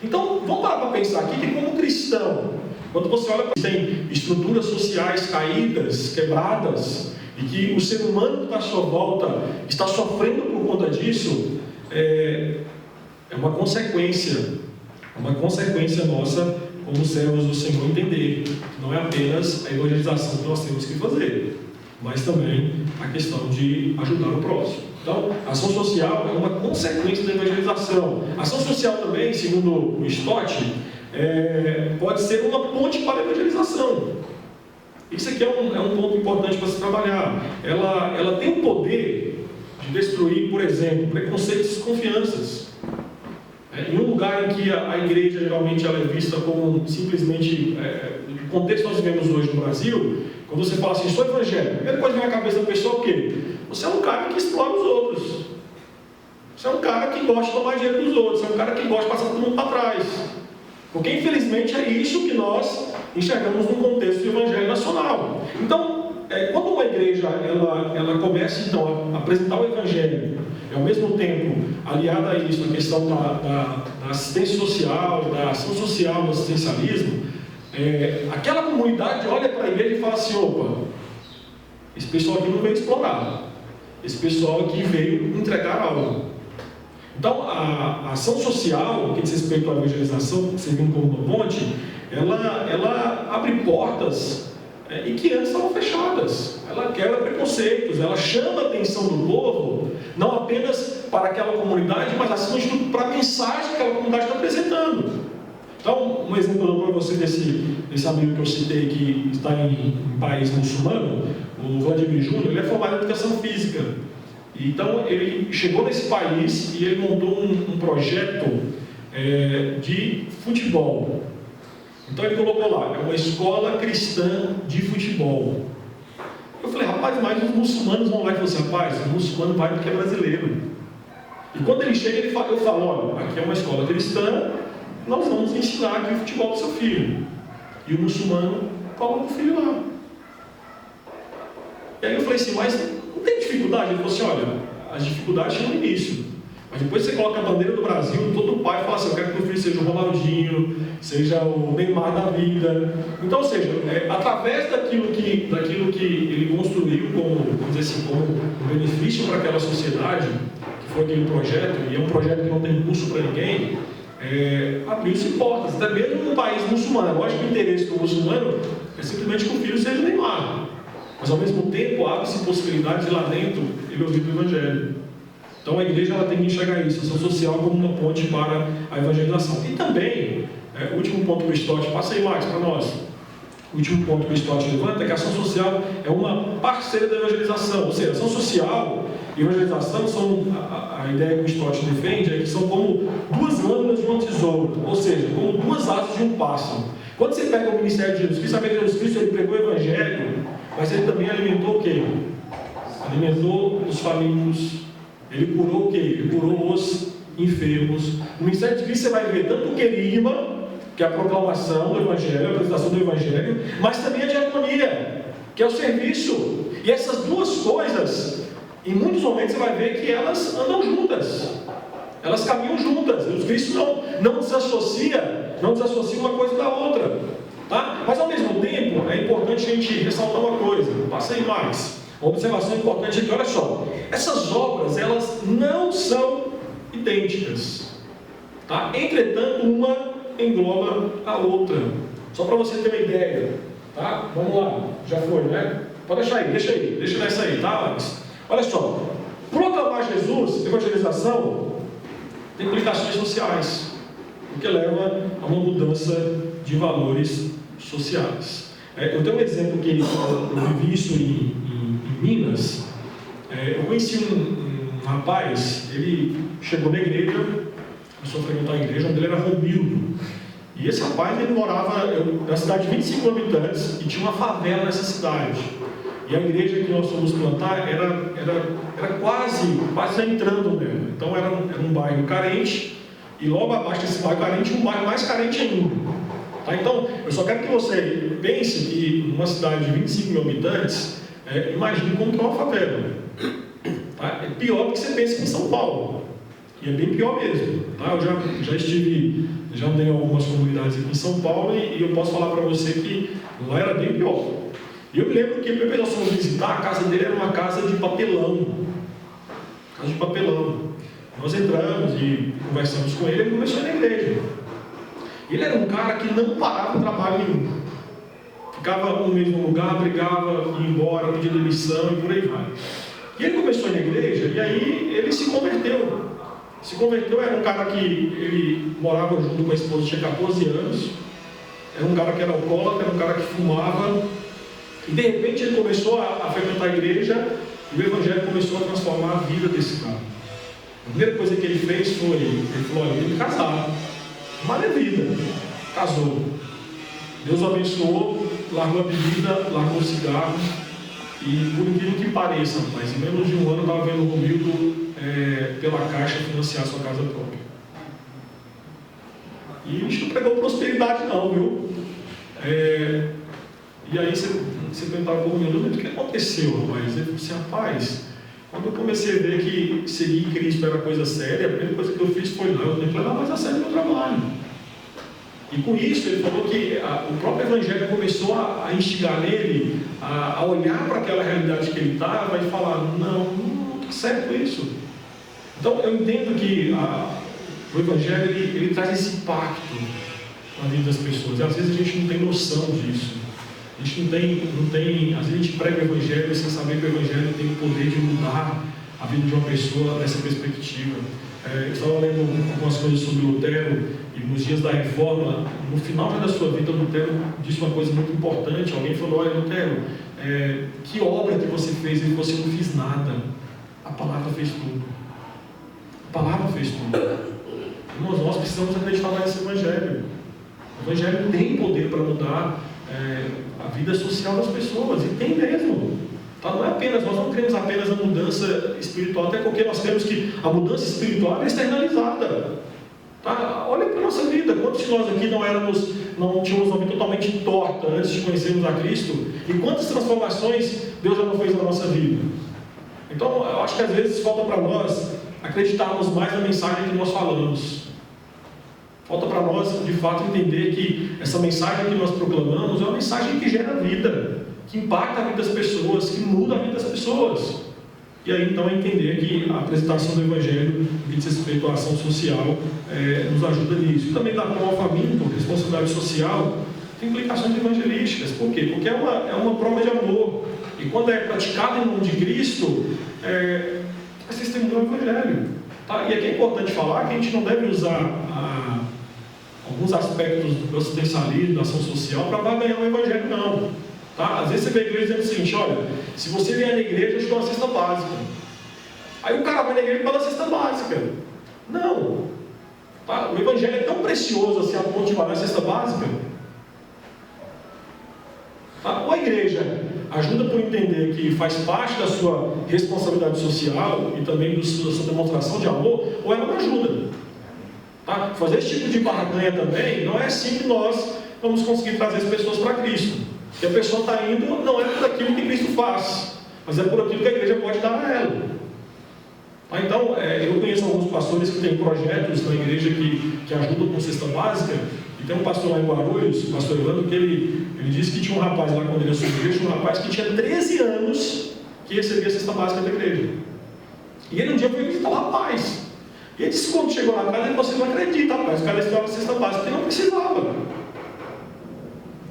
Então, vamos parar para pensar aqui que como cristão, quando você olha para tem estruturas sociais caídas, quebradas, e que o ser humano que está à sua volta está sofrendo por conta disso, é uma consequência nossa, como servos do Senhor, entender que não é apenas a evangelização que nós temos que fazer, mas também a questão de ajudar o próximo. Então, a ação social é uma consequência da evangelização. A ação social também, segundo o Stott, pode ser uma ponte para a evangelização. Isso aqui é um ponto importante para se trabalhar. Ela tem o poder de destruir, por exemplo, preconceitos e desconfianças. Em um lugar em que a igreja geralmente ela é vista como simplesmente, no contexto que nós vivemos hoje no Brasil, quando você fala assim, sou evangélico, a primeira coisa que vem na cabeça da pessoa é o quê? Você é um cara que explora os outros. Você é um cara que gosta de tomar dinheiro dos outros. Você é um cara que gosta de passar todo mundo para trás. Porque infelizmente é isso que nós enxergamos no contexto do evangelho nacional. Então, quando uma igreja ela começa então a apresentar o evangelho, e ao mesmo tempo aliada a isso a questão da assistência social, da ação social, do assistencialismo, aquela comunidade olha para a igreja e fala assim, opa, esse pessoal aqui não veio explorar, esse pessoal aqui veio entregar algo. Então, a ação social, que diz respeito à evangelização, servindo como uma ponte, ela abre portas e que antes estavam fechadas. Ela quebra preconceitos, ela chama a atenção do povo, não apenas para aquela comunidade, mas acima de tudo para a mensagem que aquela comunidade está apresentando. Então, um exemplo que eu dou para você desse amigo que eu citei que está em país muçulmano, o Vladimir Júnior, ele é formado em educação física. Então, ele chegou nesse país e ele montou um projeto de futebol. Então, ele colocou lá, é uma escola cristã de futebol. Eu falei, rapaz, mas os muçulmanos vão lá e falam assim, rapaz, o muçulmano vai porque é brasileiro. E quando ele chega, eu falo, olha, aqui é uma escola cristã, nós vamos ensinar aqui o futebol para o seu filho. E o muçulmano coloca o filho lá. E aí eu falei assim, mas não tem dificuldade? Ele falou assim, olha, as dificuldades chegam no início. Mas depois você coloca a bandeira do Brasil, todo pai fala assim, eu quero que meu filho seja o Ronaldinho, seja o Neymar da vida. Então, ou seja, através daquilo que ele construiu como, vamos dizer assim, como um benefício para aquela sociedade, que foi aquele projeto, e é um projeto que não tem custo para ninguém, abriu-se portas, até mesmo num país muçulmano. Eu acho que o interesse do muçulmano é simplesmente que o filho seja Neymar. Mas ao mesmo tempo abre-se possibilidade de lá dentro ele ouvir o Evangelho. Então a igreja ela tem que enxergar isso, a ação social como uma ponte para a evangelização. E também, o último ponto que o Stott, passa aí mais para nós. O último ponto que o Stott levanta é que a ação social é uma parceira da evangelização. Ou seja, ação social e evangelização são, a ideia que o Stott defende é que são como duas lâminas de um tesouro, ou seja, como duas asas de um pássaro. Quando você pega o ministério de Jesus Cristo, sabe que Jesus Cristo ele pregou o Evangelho, mas ele também alimentou o quê? Alimentou os famintos. Ele curou o quê? Ele curou os enfermos. No ministério de Cristo você vai ver tanto o querigma, que é a proclamação do Evangelho, a apresentação do Evangelho, mas também a diaconia, que é o serviço. E essas duas coisas, em muitos momentos você vai ver que elas andam juntas. Elas caminham juntas. Jesus Cristo não desassocia uma coisa da outra. Tá? Mas ao mesmo tempo, é importante a gente ressaltar uma coisa. Passa aí mais. Uma observação importante aqui, olha só. Essas obras, elas não são idênticas. Tá? Entretanto, uma engloba a outra. Só para você ter uma ideia. Tá? Vamos lá. Já foi, né? Pode deixar aí, deixa nessa aí, tá, Alex? Olha só. Proclamar Jesus, evangelização, tem implicações sociais. O que leva a uma mudança de valores sociais. Eu tenho um exemplo que eu vivi isso em Minas. Eu conheci um rapaz, ele chegou na igreja, começou a frequentar a igreja, onde ele era Romildo. E esse rapaz, ele morava na cidade de 25 habitantes, e tinha uma favela nessa cidade. E a igreja que nós fomos plantar era quase entrando nela. Então era um bairro carente, e logo abaixo desse bairro carente, um bairro mais carente ainda. Tá? Então, eu só quero que você pense que numa cidade de 25 mil habitantes, imagine como que é uma favela. Tá? É pior do que você pensa em São Paulo. E é bem pior mesmo. Tá? Eu já andei em algumas comunidades aqui em São Paulo e eu posso falar para você que lá era bem pior. E eu me lembro que depois nós fomos visitar, a casa dele era uma casa de papelão. Casa de papelão. Nós entramos e conversamos com ele, ele começou na igreja. Ele era um cara que não parava em trabalho nenhum. Ficava no mesmo lugar, brigava, ia embora, pedia demissão e por aí vai. E ele começou na igreja e aí ele se converteu. Era um cara que ele morava junto com a esposa, tinha 14 anos. Era um cara que era alcoólatra, era um cara que fumava. E de repente ele começou a frequentar a igreja e o Evangelho começou a transformar a vida desse cara. A primeira coisa que ele fez foi, ele falou, ele tem que casar. Mas é vida. Casou. Deus o abençoou, largou a bebida, largou o cigarro. E por incrível que pareça, rapaz, em menos de um ano eu estava vendo o Romildo pela Caixa financiar sua casa própria. E a gente não pregou prosperidade não, viu? E aí você perguntava para o Romildo, o que aconteceu, rapaz? Ele falou assim, rapaz, quando eu comecei a ver que seguir Cristo era coisa séria, a primeira coisa que eu fiz foi, não, eu tenho que levar mais a sério o meu trabalho. E com isso ele falou que o próprio Evangelho começou a instigar nele a olhar para aquela realidade que ele estava e falar, não está certo isso. Então eu entendo que o Evangelho ele traz esse impacto na vida das pessoas. E às vezes a gente não tem noção disso. A gente não tem, às vezes a gente prega o Evangelho sem saber que o Evangelho tem o poder de mudar a vida de uma pessoa nessa perspectiva. Eu estava lendo algumas coisas sobre Lutero, e nos dias da Reforma, no final da sua vida, Lutero disse uma coisa muito importante. Alguém falou: olha, Lutero, que obra que você fez? Ele falou assim: eu não fiz nada, a palavra fez tudo. A palavra fez tudo. Irmãos, nós precisamos acreditar nesse Evangelho. O Evangelho tem poder para mudar a vida social das pessoas, e tem mesmo. Tá? Não é apenas, nós não queremos apenas a mudança espiritual, até porque nós temos que a mudança espiritual é externalizada. Tá? Olha para a nossa vida, quantos de nós aqui não tínhamos uma vida totalmente torta antes de conhecermos a Cristo, e quantas transformações Deus já não fez na nossa vida. Então, eu acho que às vezes falta para nós acreditarmos mais na mensagem que nós falamos. Falta para nós, de fato, entender que essa mensagem que nós proclamamos é uma mensagem que gera vida, que impacta a vida das pessoas, que muda a vida das pessoas. E aí, então, entender que a apresentação do Evangelho, no que diz respeito à ação social, nos ajuda nisso. E também da qual faminto, responsabilidade social, tem implicações evangelísticas. Por quê? Porque é uma prova de amor. E quando é praticado em nome de Cristo, é testemunho do Evangelho. Tá? E aqui é importante falar que a gente não deve usar alguns aspectos do assistencialismo, da ação social, para barganhar o Evangelho, não. Tá? Às vezes você vê a igreja dizendo o seguinte: olha, se você vier na igreja, eu te dou uma cesta básica. Aí o cara vai na igreja e fala cesta básica. Não. Tá? O Evangelho é tão precioso assim a ponto de falar cesta básica. Tá? Ou a igreja ajuda por entender que faz parte da sua responsabilidade social e também da sua demonstração de amor, ou ela não ajuda. Tá? Fazer esse tipo de barganha também não é assim que nós vamos conseguir trazer as pessoas para Cristo. E a pessoa está indo não é por aquilo que Cristo faz, mas é por aquilo que a igreja pode dar a ela. Tá? Então, eu conheço alguns pastores que têm projetos na igreja que ajudam com cesta básica. E tem um pastor lá em Guarulhos, o pastor Evandro, que ele disse que tinha um rapaz lá quando ele assumiu a igreja, um rapaz que tinha 13 anos que recebia a cesta básica da igreja. E ele um dia foi visitar o rapaz. E ele disse que quando chegou na casa, ele falou: você não acredita, rapaz, o cara recebeu a cesta básica, porque não precisava.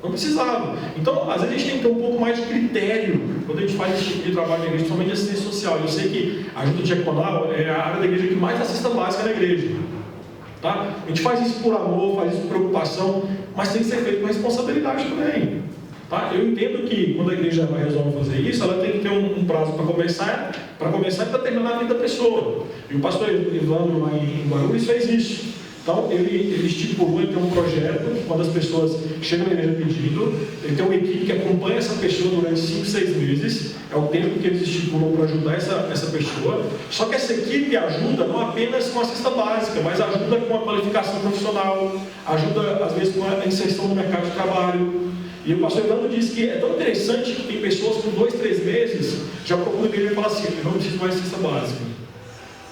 Não precisava. Então, às vezes a gente tem que ter um pouco mais de critério quando a gente faz esse tipo de trabalho na igreja, principalmente assistência social. Eu sei que a ajuda diaconal é a área da igreja que mais dá cesta básica na igreja. Tá? A gente faz isso por amor, faz isso por preocupação, mas tem que ser feito com responsabilidade também. Tá? Eu entendo que quando a igreja resolve fazer isso, ela tem que ter um prazo para começar e para terminar a vida da pessoa. E o pastor Evandro lá em Guarulhos fez isso. Então, ele estipulou, ele tem um projeto, quando as pessoas chegam na igreja pedindo, ele tem uma equipe que acompanha essa pessoa durante 5, 6 meses, é o tempo que eles estipulam para ajudar essa pessoa. Só que essa equipe ajuda não apenas com a cesta básica, mas ajuda com a qualificação profissional, ajuda às vezes com a inserção no mercado de trabalho. E o pastor Evandro disse que é tão interessante que tem pessoas com 2, 3 meses já procuram a igreja e falam assim: eu não preciso mais de cesta básica,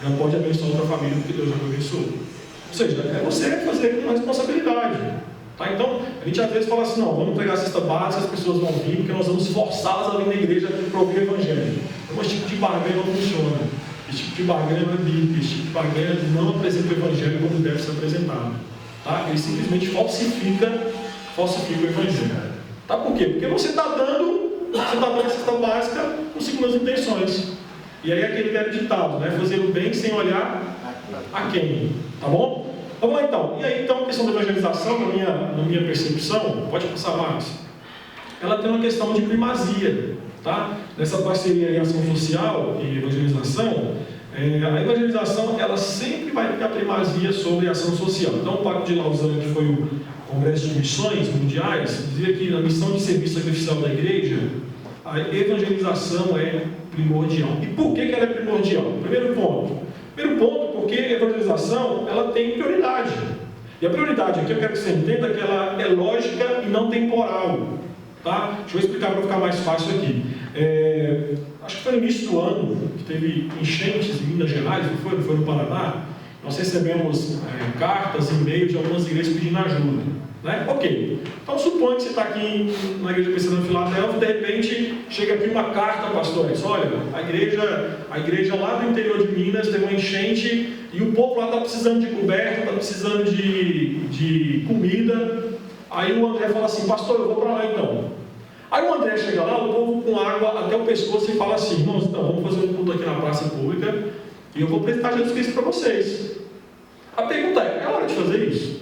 já pode abençoar outra família porque Deus já me abençoou. Ou seja, é você fazer com responsabilidade. Tá? Então, a gente às vezes fala assim: não, vamos pegar a cesta básica, as pessoas vão vir, porque nós vamos forçá-las a vir na igreja para ouvir o Evangelho. Então, esse tipo de barganha não funciona. Esse tipo de barganha não é bíblico. Esse tipo de barganha não apresenta o Evangelho como deve ser apresentado. Tá? Ele simplesmente falsifica o Evangelho. Tá? Por quê? Porque você está dando a cesta básica com segundas intenções. E aí aquele velho ditado, né? Fazer o bem sem olhar a quem. Tá bom? Vamos lá então. E aí então a questão da evangelização, na minha percepção, pode passar mais. Ela tem uma questão de primazia. Tá? Nessa parceria em ação social e evangelização, a evangelização ela sempre vai ter a primazia sobre a ação social. Então o Pacto de Lausanne, que foi o Congresso de Missões Mundiais, dizia que na missão de serviço sacrificial da igreja, a evangelização é primordial. E por que ela é primordial? Primeiro ponto, porque a evangelização ela tem prioridade. E a prioridade aqui eu quero que você entenda que ela é lógica e não temporal. Tá? Deixa eu explicar para ficar mais fácil aqui. Acho que foi no início do ano que teve enchentes em Minas Gerais, não foi no Paraná. Nós recebemos cartas, e-mails de algumas igrejas pedindo ajuda. Né? Ok. Então suponha que você está aqui na igreja Presbiteriana de Filadélfia, de repente chega aqui uma carta, pastores. Olha, a igreja lá do interior de Minas tem uma enchente e o povo lá está precisando de coberta, está precisando de comida. Aí o André fala assim: pastor, eu vou para lá então. Aí o André chega lá, o povo com água até o pescoço e fala assim: irmãos, então vamos fazer um culto aqui na praça pública e eu vou apresentar Jesus Cristo para vocês. A pergunta é hora de fazer isso?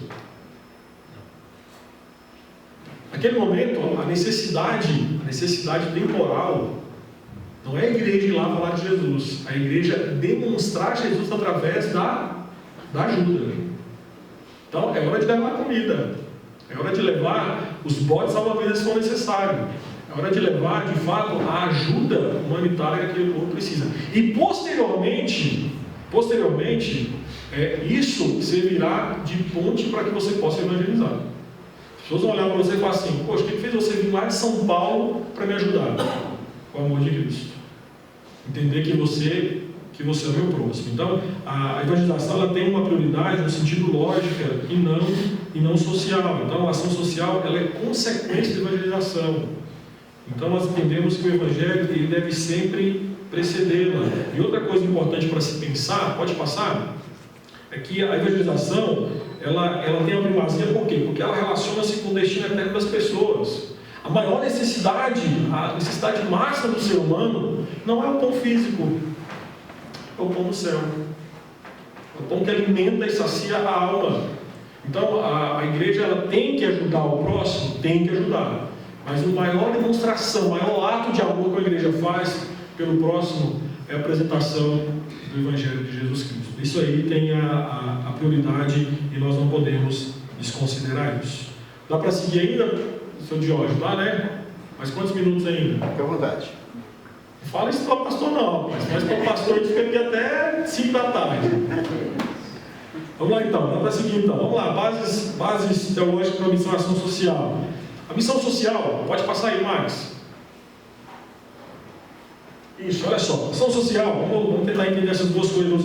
Naquele momento, a necessidade temporal não é a igreja ir lá falar de Jesus, a igreja demonstrar Jesus através da ajuda. Então, é hora de levar comida, é hora de levar os botes salva-vidas se for necessário, é hora de levar, de fato, a ajuda humanitária que aquele povo precisa. E posteriormente, isso servirá de ponte para que você possa evangelizar. As pessoas vão olhar para você e falar assim: poxa, o que fez você vir lá de São Paulo para me ajudar? O amor de Cristo. Entender que você é o meu próximo. Então, a evangelização ela tem uma prioridade no sentido lógica e não social. Então, a ação social ela é consequência da evangelização. Então, nós entendemos que o evangelho ele deve sempre precedê-la. E outra coisa importante para se pensar, pode passar, é que a evangelização ela tem a primazia por quê? Porque ela relaciona-se com o destino eterno das pessoas. A maior necessidade, a necessidade máxima do ser humano não é o pão físico, é o pão do céu. É o pão que alimenta e sacia a alma. Então a igreja ela tem que ajudar o próximo, tem que ajudar. Mas a maior demonstração, o maior ato de amor que a igreja faz pelo próximo é a apresentação do Evangelho de Jesus Cristo. Isso aí tem a prioridade e nós não podemos desconsiderar isso. Dá para seguir ainda, seu Diógenes? Dá, né? Mas quantos minutos ainda? Fique à vontade. Não fala isso para o pastor não, mas para o pastor a gente fica aqui até 5 da tarde. Vamos lá então, dá para seguir então. Vamos lá, bases teológicas para a missão e ação social. A missão social, pode passar aí, Max. Isso, olha só, missão social, vamos tentar entender essas duas coisas.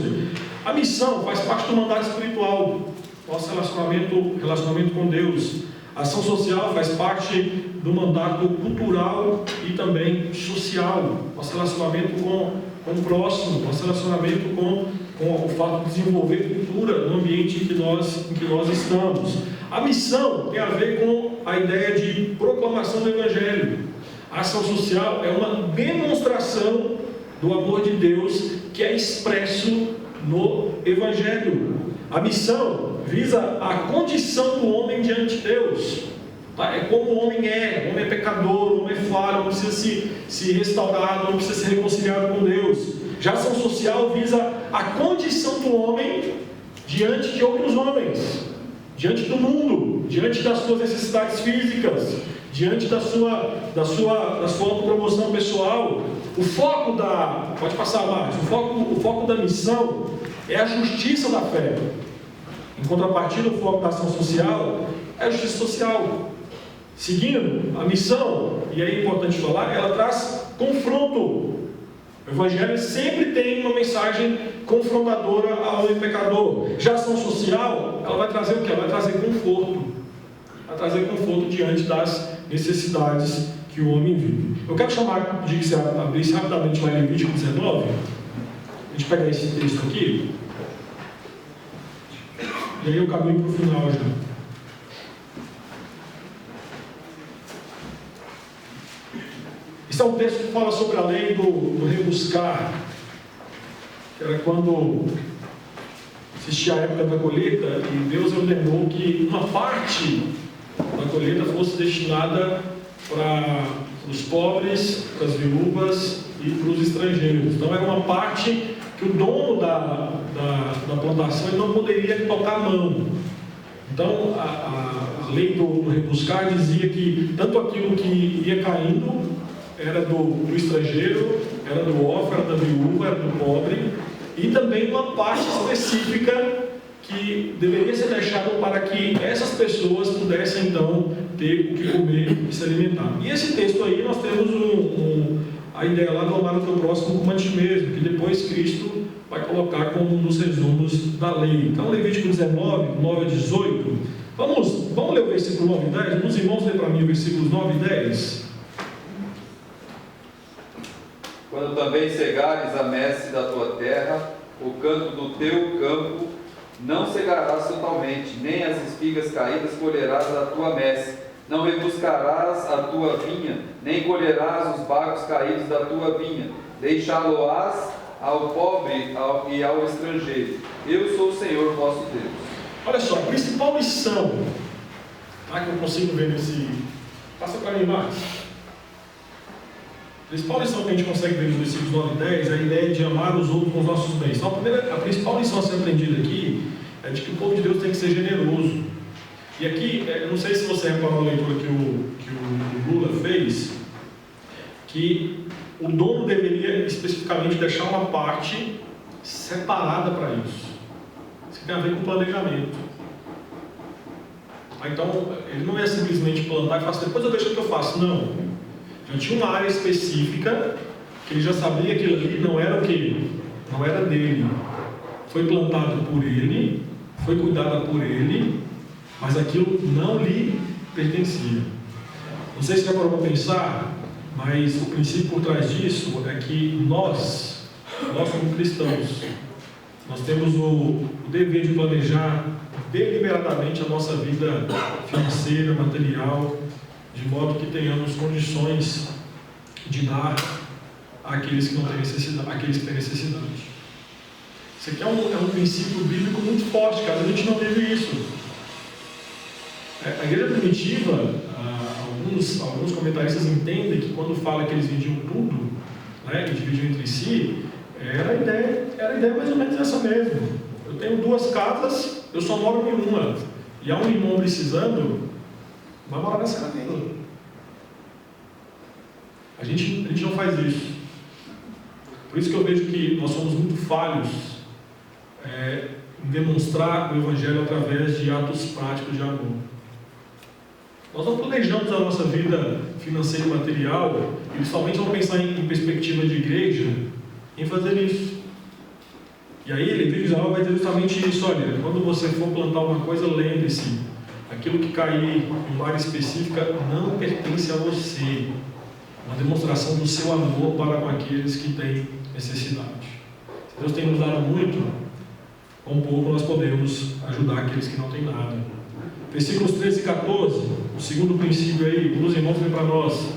A missão faz parte do mandato espiritual, nosso relacionamento com Deus. A ação social faz parte do mandato cultural e também social, nosso relacionamento com o próximo, nosso relacionamento com o fato de desenvolver cultura no ambiente em que nós estamos. A missão tem a ver com a ideia de proclamação do Evangelho. A ação social é uma demonstração do amor de Deus que é expresso no Evangelho. A missão visa a condição do homem diante de Deus. Tá? É como o homem é pecador, o homem é falho, o homem precisa se restaurar, o homem precisa ser reconciliado com Deus. Já a ação social visa a condição do homem diante de outros homens, diante do mundo, diante das suas necessidades físicas, diante da sua autopromoção pessoal. O foco pode passar mais, o foco da missão é a justiça da fé. Em contrapartida, o foco da ação social é a justiça social. Seguindo a missão, e aí é importante falar, ela traz confronto. O Evangelho sempre tem uma mensagem confrontadora ao homem pecador. Já a ação social, ela vai trazer o quê? Ela vai trazer conforto. Vai trazer conforto diante das necessidades que o homem vive. Eu quero pedir que você abrisse rapidamente lá em Levítico 19. A gente pegar esse texto aqui. E aí eu caminho para o final já. Esse é um texto que fala sobre a lei do rebuscar, que era quando existia a época da colheita e Deus ordenou que uma parte da colheita fosse destinada para os pobres, para as viúvas e para os estrangeiros. Então era uma parte que o dono da plantação ele não poderia tocar a mão. Então a lei do rebuscar dizia que tanto aquilo que ia caindo era do estrangeiro, era do órfão, era da viúva, era do pobre, e também uma parte específica que deveria ser deixada para que essas pessoas pudessem então ter o que comer e se alimentar. E esse texto aí nós temos a ideia lá do amar o teu próximo como a ti mesmo, que depois Cristo vai colocar como um dos resumos da lei. Então Levítico 19, 9 a 18, vamos ler o versículo 9 e 10? Os irmãos lêem para mim os versículos 9 e 10. Quando também cegares a messe da tua terra, o canto do teu campo, não cegarás totalmente, nem as espigas caídas colherás da tua messe, Não rebuscarás a tua vinha, nem colherás os bagos caídos da tua vinha. Deixá-lo-ás ao pobre e ao estrangeiro. Eu sou o Senhor vosso Deus. Olha só, a principal lição, que eu consigo ver nesse... Passa para mim mais. A principal lição que a gente consegue ver nos versículos 9 e 10 é a ideia de amar os outros com os nossos bens. Então, a principal lição a ser aprendida aqui é de que o povo de Deus tem que ser generoso. E aqui, eu não sei se você reparou na leitura que o Lula fez, que o dono deveria especificamente deixar uma parte separada para isso. Isso tem a ver com planejamento. Então, ele não ia simplesmente plantar e falar assim, depois eu vejo o que eu faço. Não. Já tinha uma área específica que ele já sabia que aquilo ali não era o quê? Não era dele. Foi plantado por ele, foi cuidado por ele, mas aquilo não lhe pertencia. Não sei se já parou para pensar, mas o princípio por trás disso é que nós como cristãos, nós temos o dever de planejar deliberadamente a nossa vida financeira, material, de modo que tenhamos condições de dar àqueles que não têm necessidade, àqueles que têm necessidade. Isso aqui é um princípio bíblico muito forte, cara. A gente não vive isso. A igreja primitiva, alguns comentaristas entendem que quando fala que eles vendiam tudo, e dividiam entre si, era a ideia mais ou menos essa mesmo. Eu tenho 2 casas, eu só moro em uma, e há um irmão precisando, vai morar nessa casa. A gente não faz isso. Por isso que eu vejo que nós somos muito falhos em demonstrar o Evangelho através de atos práticos de amor. Nós não planejamos a nossa vida financeira e material, e somente vamos pensar em perspectiva de igreja, em fazer isso. E aí, ele vai dizer justamente isso: olha, quando você for plantar uma coisa, lembre-se, aquilo que cair em uma área específica não pertence a você. Uma demonstração do seu amor para com aqueles que têm necessidade. Se Deus tem nos dado muito, com pouco nós podemos ajudar aqueles que não têm nada. Versículos 13 e 14, o segundo princípio aí, os irmãos vêm para nós.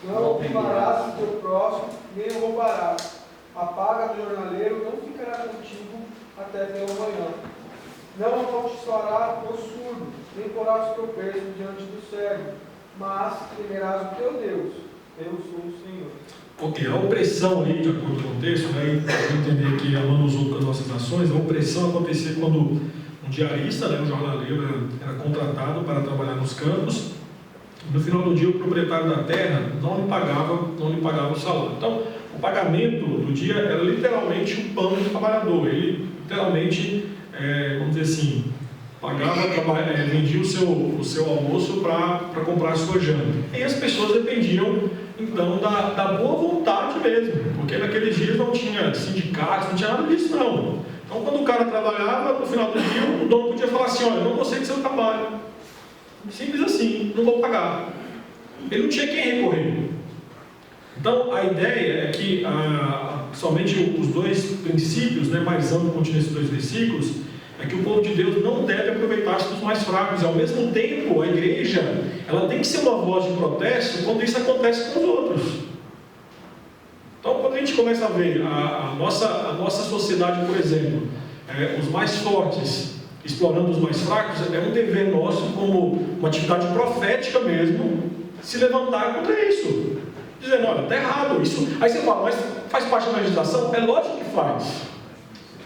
Não roubarás o teu próximo, nem o roubarás. A paga do jornaleiro não ficará contigo até pela manhã. Não amaldiçoarás o teu surdo, nem porás o teu berço diante do cego, mas temerás o teu Deus. Eu sou o Senhor. Ok, a opressão ali, de acordo com o texto, para entender que amando os outros com as nossas ações, a opressão acontecia quando um diarista, um jornaleiro, era contratado para trabalhar nos campos. No final do dia, o proprietário da terra não lhe pagava o salário. Então, o pagamento do dia era literalmente o pão do trabalhador. Ele literalmente, vamos dizer assim, vendia o seu almoço para comprar a sua janta. E as pessoas dependiam, então, da boa vontade mesmo, porque naqueles dias não tinha sindicatos, não tinha nada disso, não. Então, quando o cara trabalhava, no final do dia, o dono podia falar assim: olha, eu não gostei do seu trabalho. Simples assim, não vou pagar. Ele não tinha quem recorrer. Então, a ideia é que somente os 2 princípios, mais amplos que nesses 2 versículos, é que o povo de Deus não deve aproveitar-se dos mais fracos. E, ao mesmo tempo, a igreja ela tem que ser uma voz de protesto quando isso acontece com os outros. Então, quando a gente começa a ver a nossa sociedade, por exemplo, os mais fortes explorando os mais fracos, é um dever nosso, como uma atividade profética mesmo, se levantar contra isso. Dizendo: olha, está errado isso. Aí você fala: mas faz parte da legislação? É lógico que faz.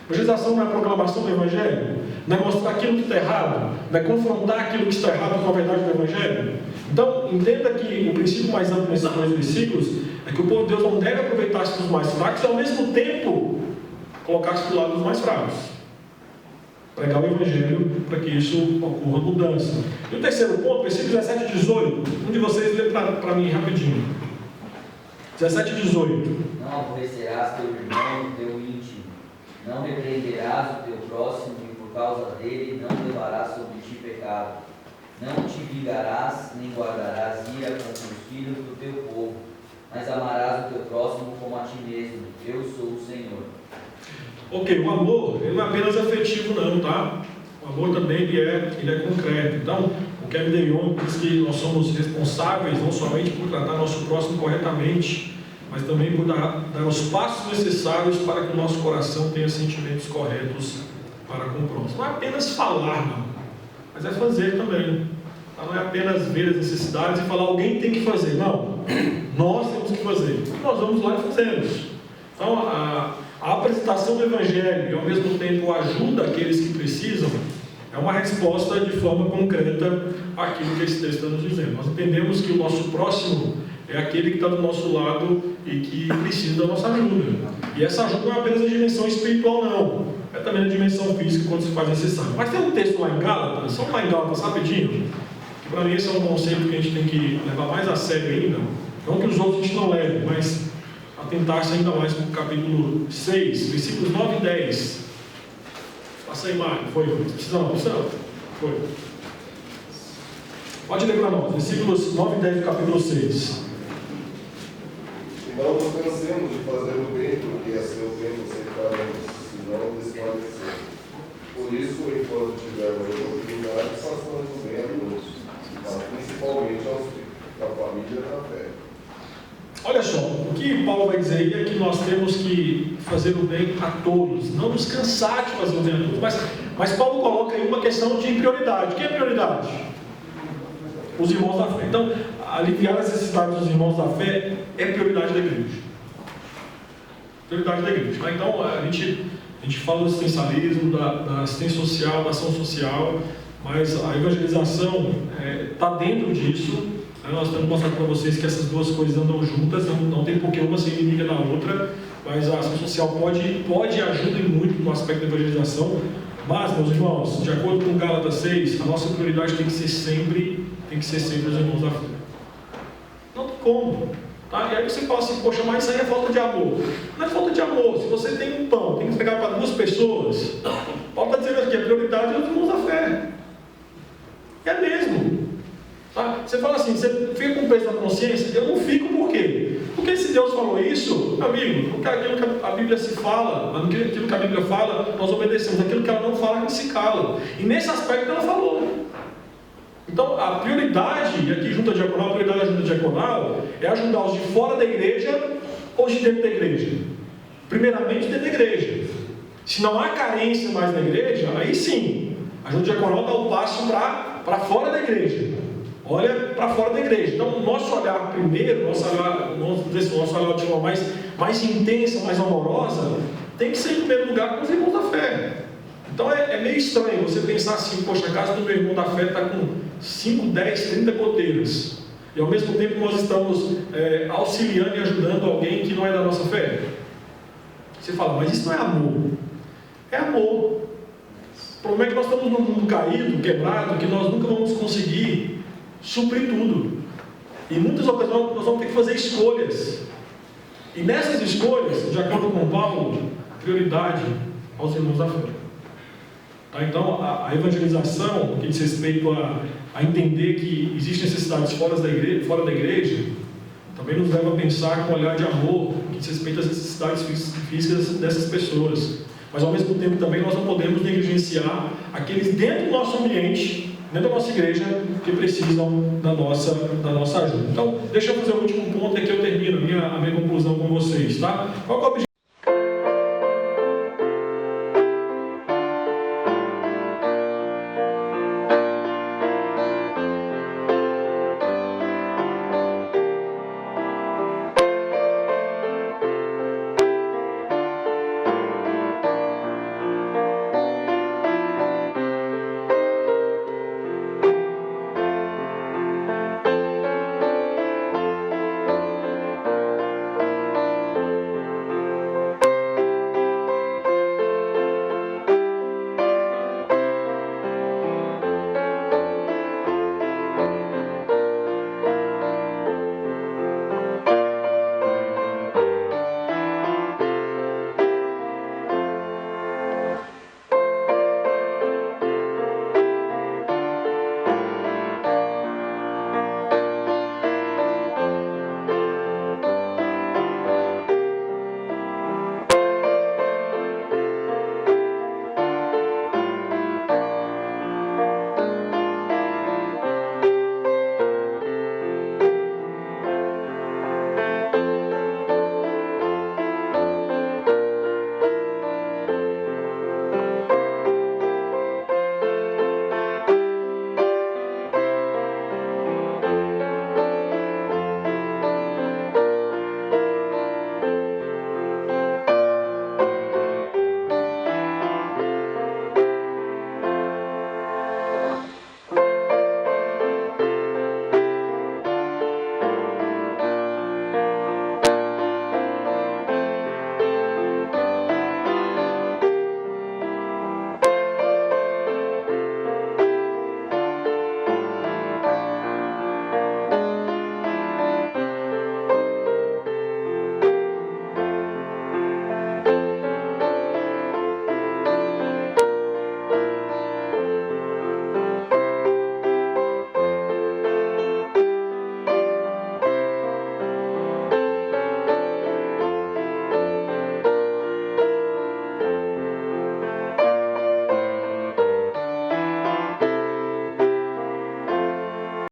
A legislação não é a proclamação do Evangelho? Não é mostrar aquilo que está errado? Não é confrontar aquilo que está errado com a verdade do Evangelho? Então, entenda que o princípio mais amplo nesses 2 versículos é que o povo de Deus não deve aproveitar-se dos mais fracos e, ao mesmo tempo, colocar-se do lado dos mais fracos. Pregar o Evangelho para que isso ocorra mudança. E o terceiro ponto, versículo 17 e 18. Um de vocês lê para mim rapidinho. 17 e 18. Não aborrecerás teu irmão, teu íntimo. Não repreenderás o teu próximo, e por causa dele não levarás sobre ti pecado. Não te vingarás, nem guardarás ira contra os filhos do teu povo, mas amarás o teu próximo como a ti mesmo. Eu sou o Senhor. Ok, o amor, ele não é apenas afetivo não, tá? O amor também ele é concreto. Então, o Kevin DeYoung diz que nós somos responsáveis não somente por tratar nosso próximo corretamente, mas também por dar os passos necessários para que o nosso coração tenha sentimentos corretos para com o próximo. Não é apenas falar, não, mas é fazer também. Não é apenas ver as necessidades e falar alguém tem que fazer. Não, nós temos que fazer. Nós vamos lá e fazemos. Então, a apresentação do Evangelho e ao mesmo tempo a ajuda àqueles que precisam é uma resposta de forma concreta àquilo que esse texto está nos dizendo. Nós entendemos que o nosso próximo é aquele que está do nosso lado e que precisa da nossa ajuda. E essa ajuda não é apenas a dimensão espiritual, não. É também a dimensão física quando se faz necessário. Mas tem um texto lá em Gálatas, só lá em Gálatas rapidinho, que para mim esse é um conceito que a gente tem que levar mais a sério ainda. Não que os outros a gente não leve, mas atentar-se ainda mais para o capítulo 6, versículos 9 e 10. Passa aí, Mário. Foi? Não. Foi. Pode ler para nós. Versículos 9 e 10 do capítulo 6. Não nos cansemos de fazer o bem, porque a seu tempo separamos, senão desfalecer. Por isso, enquanto tivermos oportunidade, façamos o bem a todos, mas principalmente à família da fé. Olha só, o que Paulo vai dizer aí é que nós temos que fazer o bem a todos, não nos cansar de fazer o bem a todos. Mas Paulo coloca aí uma questão de prioridade. O que é prioridade? Os irmãos da fé. Então, aliviar as necessidades dos irmãos da fé é prioridade da igreja. Prioridade da igreja. Então, a gente fala do assistencialismo, da assistência social, da ação social, mas a evangelização está dentro disso. Nós estamos mostrando para vocês que essas duas coisas andam juntas, não tem porque uma ser inimiga da outra, mas a ação social pode ajudar muito no aspecto da evangelização. Mas, meus irmãos, de acordo com Gálatas 6, a nossa prioridade tem que ser sempre os irmãos da fé. Não tem como. Tá? E aí você fala assim, poxa, mas isso aí é falta de amor. Não é falta de amor. Se você tem um pão, tem que entregar para 2 pessoas, Paulo está dizendo aqui, a prioridade é os irmãos da fé. É mesmo. Tá? Você fala assim, você fica com peso na consciência? Eu não fico, por quê? Porque se Deus falou isso, meu amigo, aquilo que a Bíblia se fala, aquilo que a Bíblia fala, nós obedecemos. Aquilo que ela não fala, a gente se cala. E nesse aspecto ela falou. Então, a prioridade, e aqui junto a diaconal, a prioridade da junta diaconal é ajudar os de fora da igreja ou de dentro da igreja. Primeiramente, dentro da igreja. Se não há carência mais na igreja, aí sim, a junta diaconal dá o passo para fora da igreja. Olha para fora da igreja. Então, o nosso olhar primeiro, nosso olhar de forma mais intensa, mais amorosa, tem que ser em primeiro lugar com os irmãos da fé. Então, é meio estranho você pensar assim, poxa, a casa do meu irmão da fé está com 5, 10, 30 goteiras. E ao mesmo tempo nós estamos auxiliando e ajudando alguém que não é da nossa fé. Você fala, mas isso não é amor. É amor. O problema é que nós estamos num mundo caído, quebrado, que nós nunca vamos conseguir suprir tudo. E em muitas ocasiões nós vamos ter que fazer escolhas. E nessas escolhas, de acordo com Paulo, prioridade aos irmãos da fé. Tá? Então, a evangelização, que diz respeito a entender que existem necessidades fora da igreja, também nos leva a pensar com um olhar de amor, que diz respeito às necessidades físicas dessas pessoas. Mas, ao mesmo tempo, também nós não podemos negligenciar aqueles dentro do nosso ambiente, dentro da nossa igreja, que precisam da nossa ajuda. Então, deixa eu fazer o último ponto e aqui eu termino a minha conclusão com vocês. Tá? Qual é o objetivo?